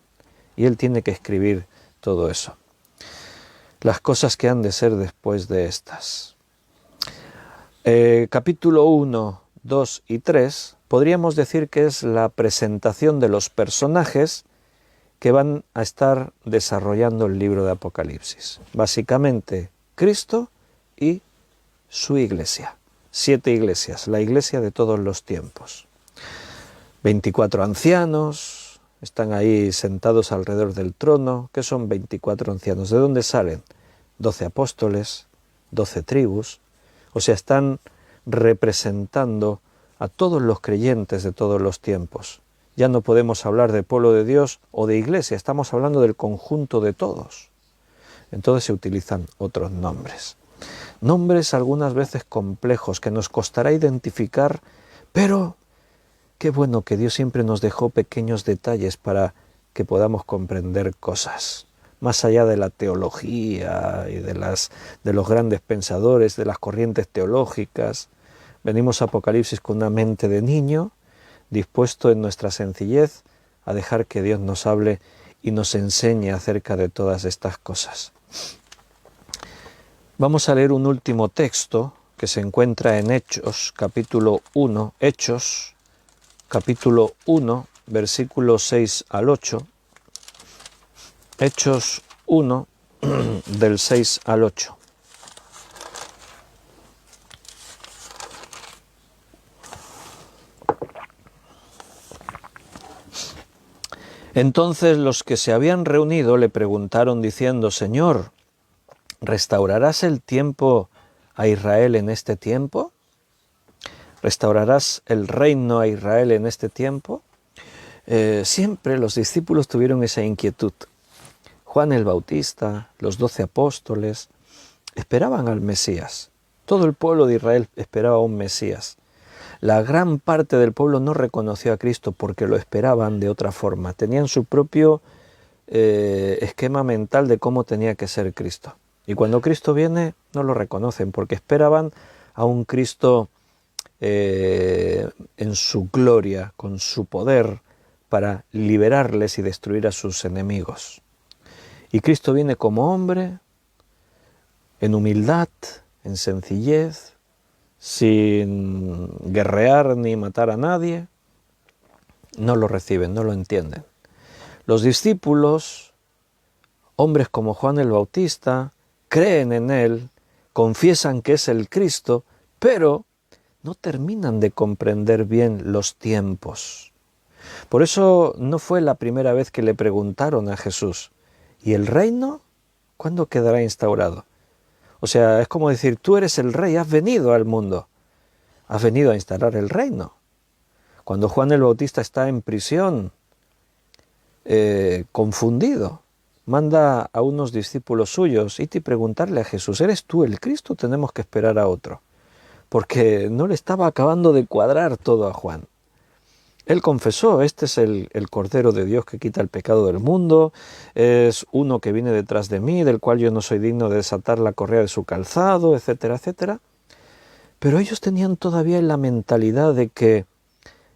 Y él tiene que escribir todo eso. Las cosas que han de ser después de estas. Capítulo 1, 2 y 3, podríamos decir que es la presentación de los personajes que van a estar desarrollando el libro de Apocalipsis. Básicamente, Cristo y su iglesia. 7 iglesias, la iglesia de todos los tiempos. 24 ancianos están ahí sentados alrededor del trono. ¿Qué son 24 ancianos? ¿De dónde salen? 12 apóstoles, 12 tribus. O sea, están representando a todos los creyentes de todos los tiempos. Ya no podemos hablar de pueblo de Dios o de iglesia, estamos hablando del conjunto de todos. Entonces se utilizan otros nombres. Nombres algunas veces complejos que nos costará identificar, pero qué bueno que Dios siempre nos dejó pequeños detalles para que podamos comprender cosas. Más allá de la teología y de los grandes pensadores, de las corrientes teológicas, venimos a Apocalipsis con una mente de niño, dispuesto en nuestra sencillez a dejar que Dios nos hable y nos enseñe acerca de todas estas cosas. Vamos a leer un último texto que se encuentra en Hechos, capítulo 1, Hechos, capítulo 1, versículos 6 al 8. Hechos 1, del 6 al 8. Entonces los que se habían reunido le preguntaron diciendo, Señor, ¿restaurarás el tiempo a Israel en este tiempo? ¿Restaurarás el reino a Israel en este tiempo? Siempre los discípulos tuvieron esa inquietud. Juan el Bautista, los 12 apóstoles, esperaban al Mesías. Todo el pueblo de Israel esperaba a un Mesías. La gran parte del pueblo no reconoció a Cristo porque lo esperaban de otra forma. Tenían su propio esquema mental de cómo tenía que ser Cristo. Y cuando Cristo viene, no lo reconocen porque esperaban a un Cristo en su gloria, con su poder, para liberarles y destruir a sus enemigos. Y Cristo viene como hombre, en humildad, en sencillez, sin guerrear ni matar a nadie. No lo reciben, no lo entienden. Los discípulos, hombres como Juan el Bautista, creen en él, confiesan que es el Cristo, pero no terminan de comprender bien los tiempos. Por eso no fue la primera vez que le preguntaron a Jesús, ¿y el reino cuándo quedará instaurado? O sea, es como decir, tú eres el rey, has venido al mundo, has venido a instalar el reino. Cuando Juan el Bautista está en prisión, confundido, manda a unos discípulos suyos y preguntarle a Jesús, ¿eres tú el Cristo o tenemos que esperar a otro? Porque no le estaba acabando de cuadrar todo a Juan. Él confesó, este es el Cordero de Dios que quita el pecado del mundo, es uno que viene detrás de mí, del cual yo no soy digno de desatar la correa de su calzado, etcétera, etcétera. Pero ellos tenían todavía la mentalidad de que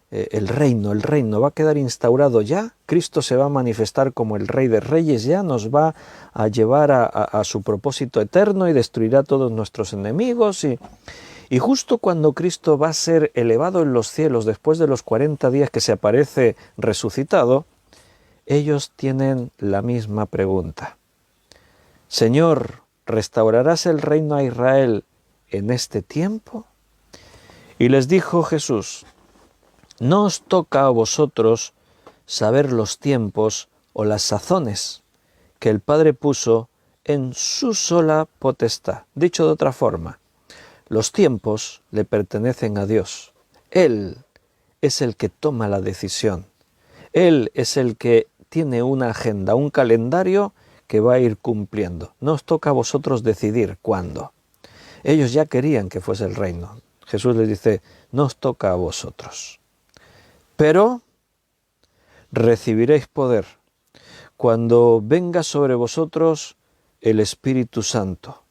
el reino va a quedar instaurado ya, Cristo se va a manifestar como el Rey de Reyes ya, nos va a llevar a su propósito eterno y destruirá a todos nuestros enemigos y justo cuando Cristo va a ser elevado en los cielos después de los 40 días que se aparece resucitado, ellos tienen la misma pregunta. Señor, ¿restaurarás el reino a Israel en este tiempo? Y les dijo Jesús, no os toca a vosotros saber los tiempos o las sazones que el Padre puso en su sola potestad. Dicho de otra forma, los tiempos le pertenecen a Dios. Él es el que toma la decisión. Él es el que tiene una agenda, un calendario que va a ir cumpliendo. No os toca a vosotros decidir cuándo. Ellos ya querían que fuese el reino. Jesús les dice, no os toca a vosotros. Pero recibiréis poder cuando venga sobre vosotros el Espíritu Santo,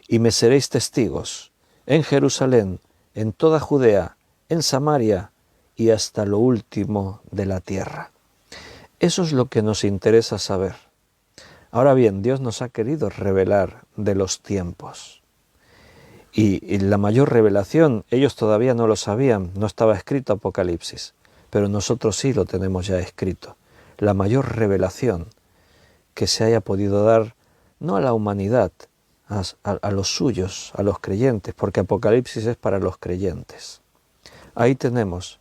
y me seréis testigos en Jerusalén, en toda Judea, en Samaria y hasta lo último de la tierra. Eso es lo que nos interesa saber. Ahora bien, Dios nos ha querido revelar de los tiempos. Y la mayor revelación, ellos todavía no lo sabían, no estaba escrito Apocalipsis, pero nosotros sí lo tenemos ya escrito. La mayor revelación que se haya podido dar, no a la humanidad, a los suyos, a los creyentes, porque Apocalipsis es para los creyentes. Ahí tenemos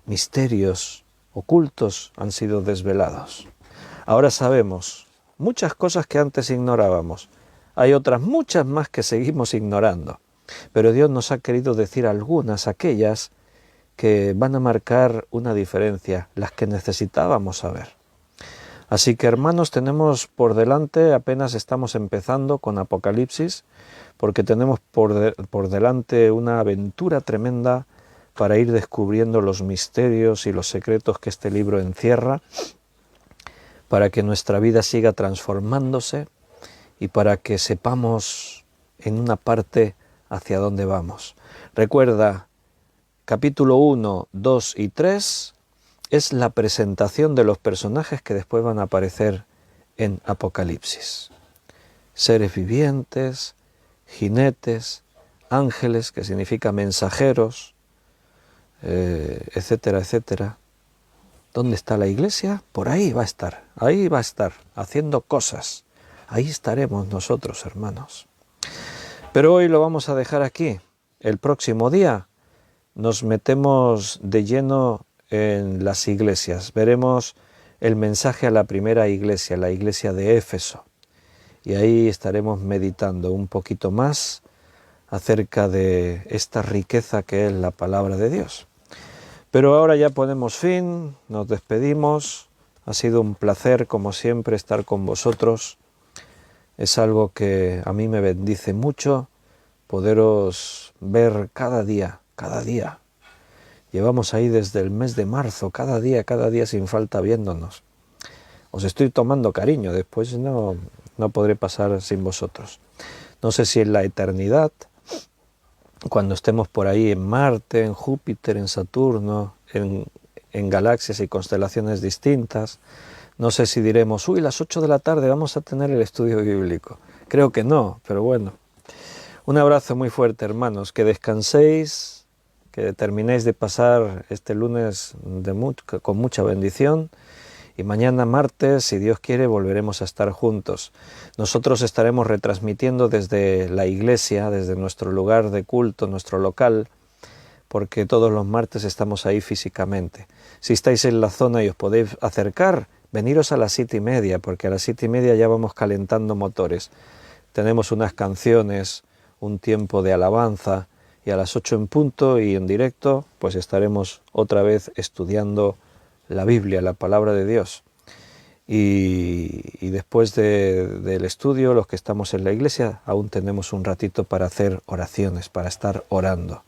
misterios ocultos han sido desvelados. Ahora sabemos muchas cosas que antes ignorábamos. Hay otras muchas más que seguimos ignorando. Pero Dios nos ha querido decir algunas, aquellas que van a marcar una diferencia, las que necesitábamos saber. Así que, hermanos, tenemos por delante, apenas estamos empezando con Apocalipsis, porque tenemos por delante una aventura tremenda para ir descubriendo los misterios y los secretos que este libro encierra, para que nuestra vida siga transformándose y para que sepamos en una parte hacia dónde vamos. Recuerda, capítulo 1, 2 y 3 es la presentación de los personajes que después van a aparecer en Apocalipsis. Seres vivientes, jinetes, ángeles, que significa mensajeros, etcétera, etcétera. ¿Dónde está la iglesia? Por ahí va a estar, haciendo cosas. Ahí estaremos nosotros, hermanos. Pero hoy lo vamos a dejar aquí. El próximo día nos metemos de lleno en las iglesias. Veremos el mensaje a la primera iglesia, la iglesia de Éfeso. Y ahí estaremos meditando un poquito más acerca de esta riqueza que es la palabra de Dios. Pero ahora ya ponemos fin, nos despedimos. Ha sido un placer, como siempre, estar con vosotros. Es algo que a mí me bendice mucho, poderos ver cada día. Llevamos ahí desde el mes de marzo, cada día sin falta viéndonos. Os estoy tomando cariño, después no podré pasar sin vosotros. No sé si en la eternidad, cuando estemos por ahí en Marte, en Júpiter, en Saturno, en galaxias y constelaciones distintas, no sé si diremos, las 8 de la tarde vamos a tener el estudio bíblico. Creo que no, pero bueno. Un abrazo muy fuerte, hermanos, que descanséis, que terminéis de pasar este lunes con mucha bendición. Y mañana martes, si Dios quiere, volveremos a estar juntos. Nosotros estaremos retransmitiendo desde la iglesia, desde nuestro lugar de culto, nuestro local, porque todos los martes estamos ahí físicamente. Si estáis en la zona y os podéis acercar, veniros a las 7:30, porque a las 7:30 ya vamos calentando motores. Tenemos unas canciones, un tiempo de alabanza, y a las 8 en punto y en directo, pues estaremos otra vez estudiando la Biblia, la palabra de Dios. Y después del estudio, los que estamos en la iglesia, aún tenemos un ratito para hacer oraciones, para estar orando.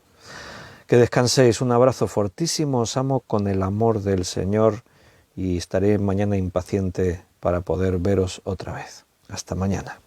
Que descanséis, un abrazo fortísimo, os amo con el amor del Señor y estaré mañana impaciente para poder veros otra vez. Hasta mañana.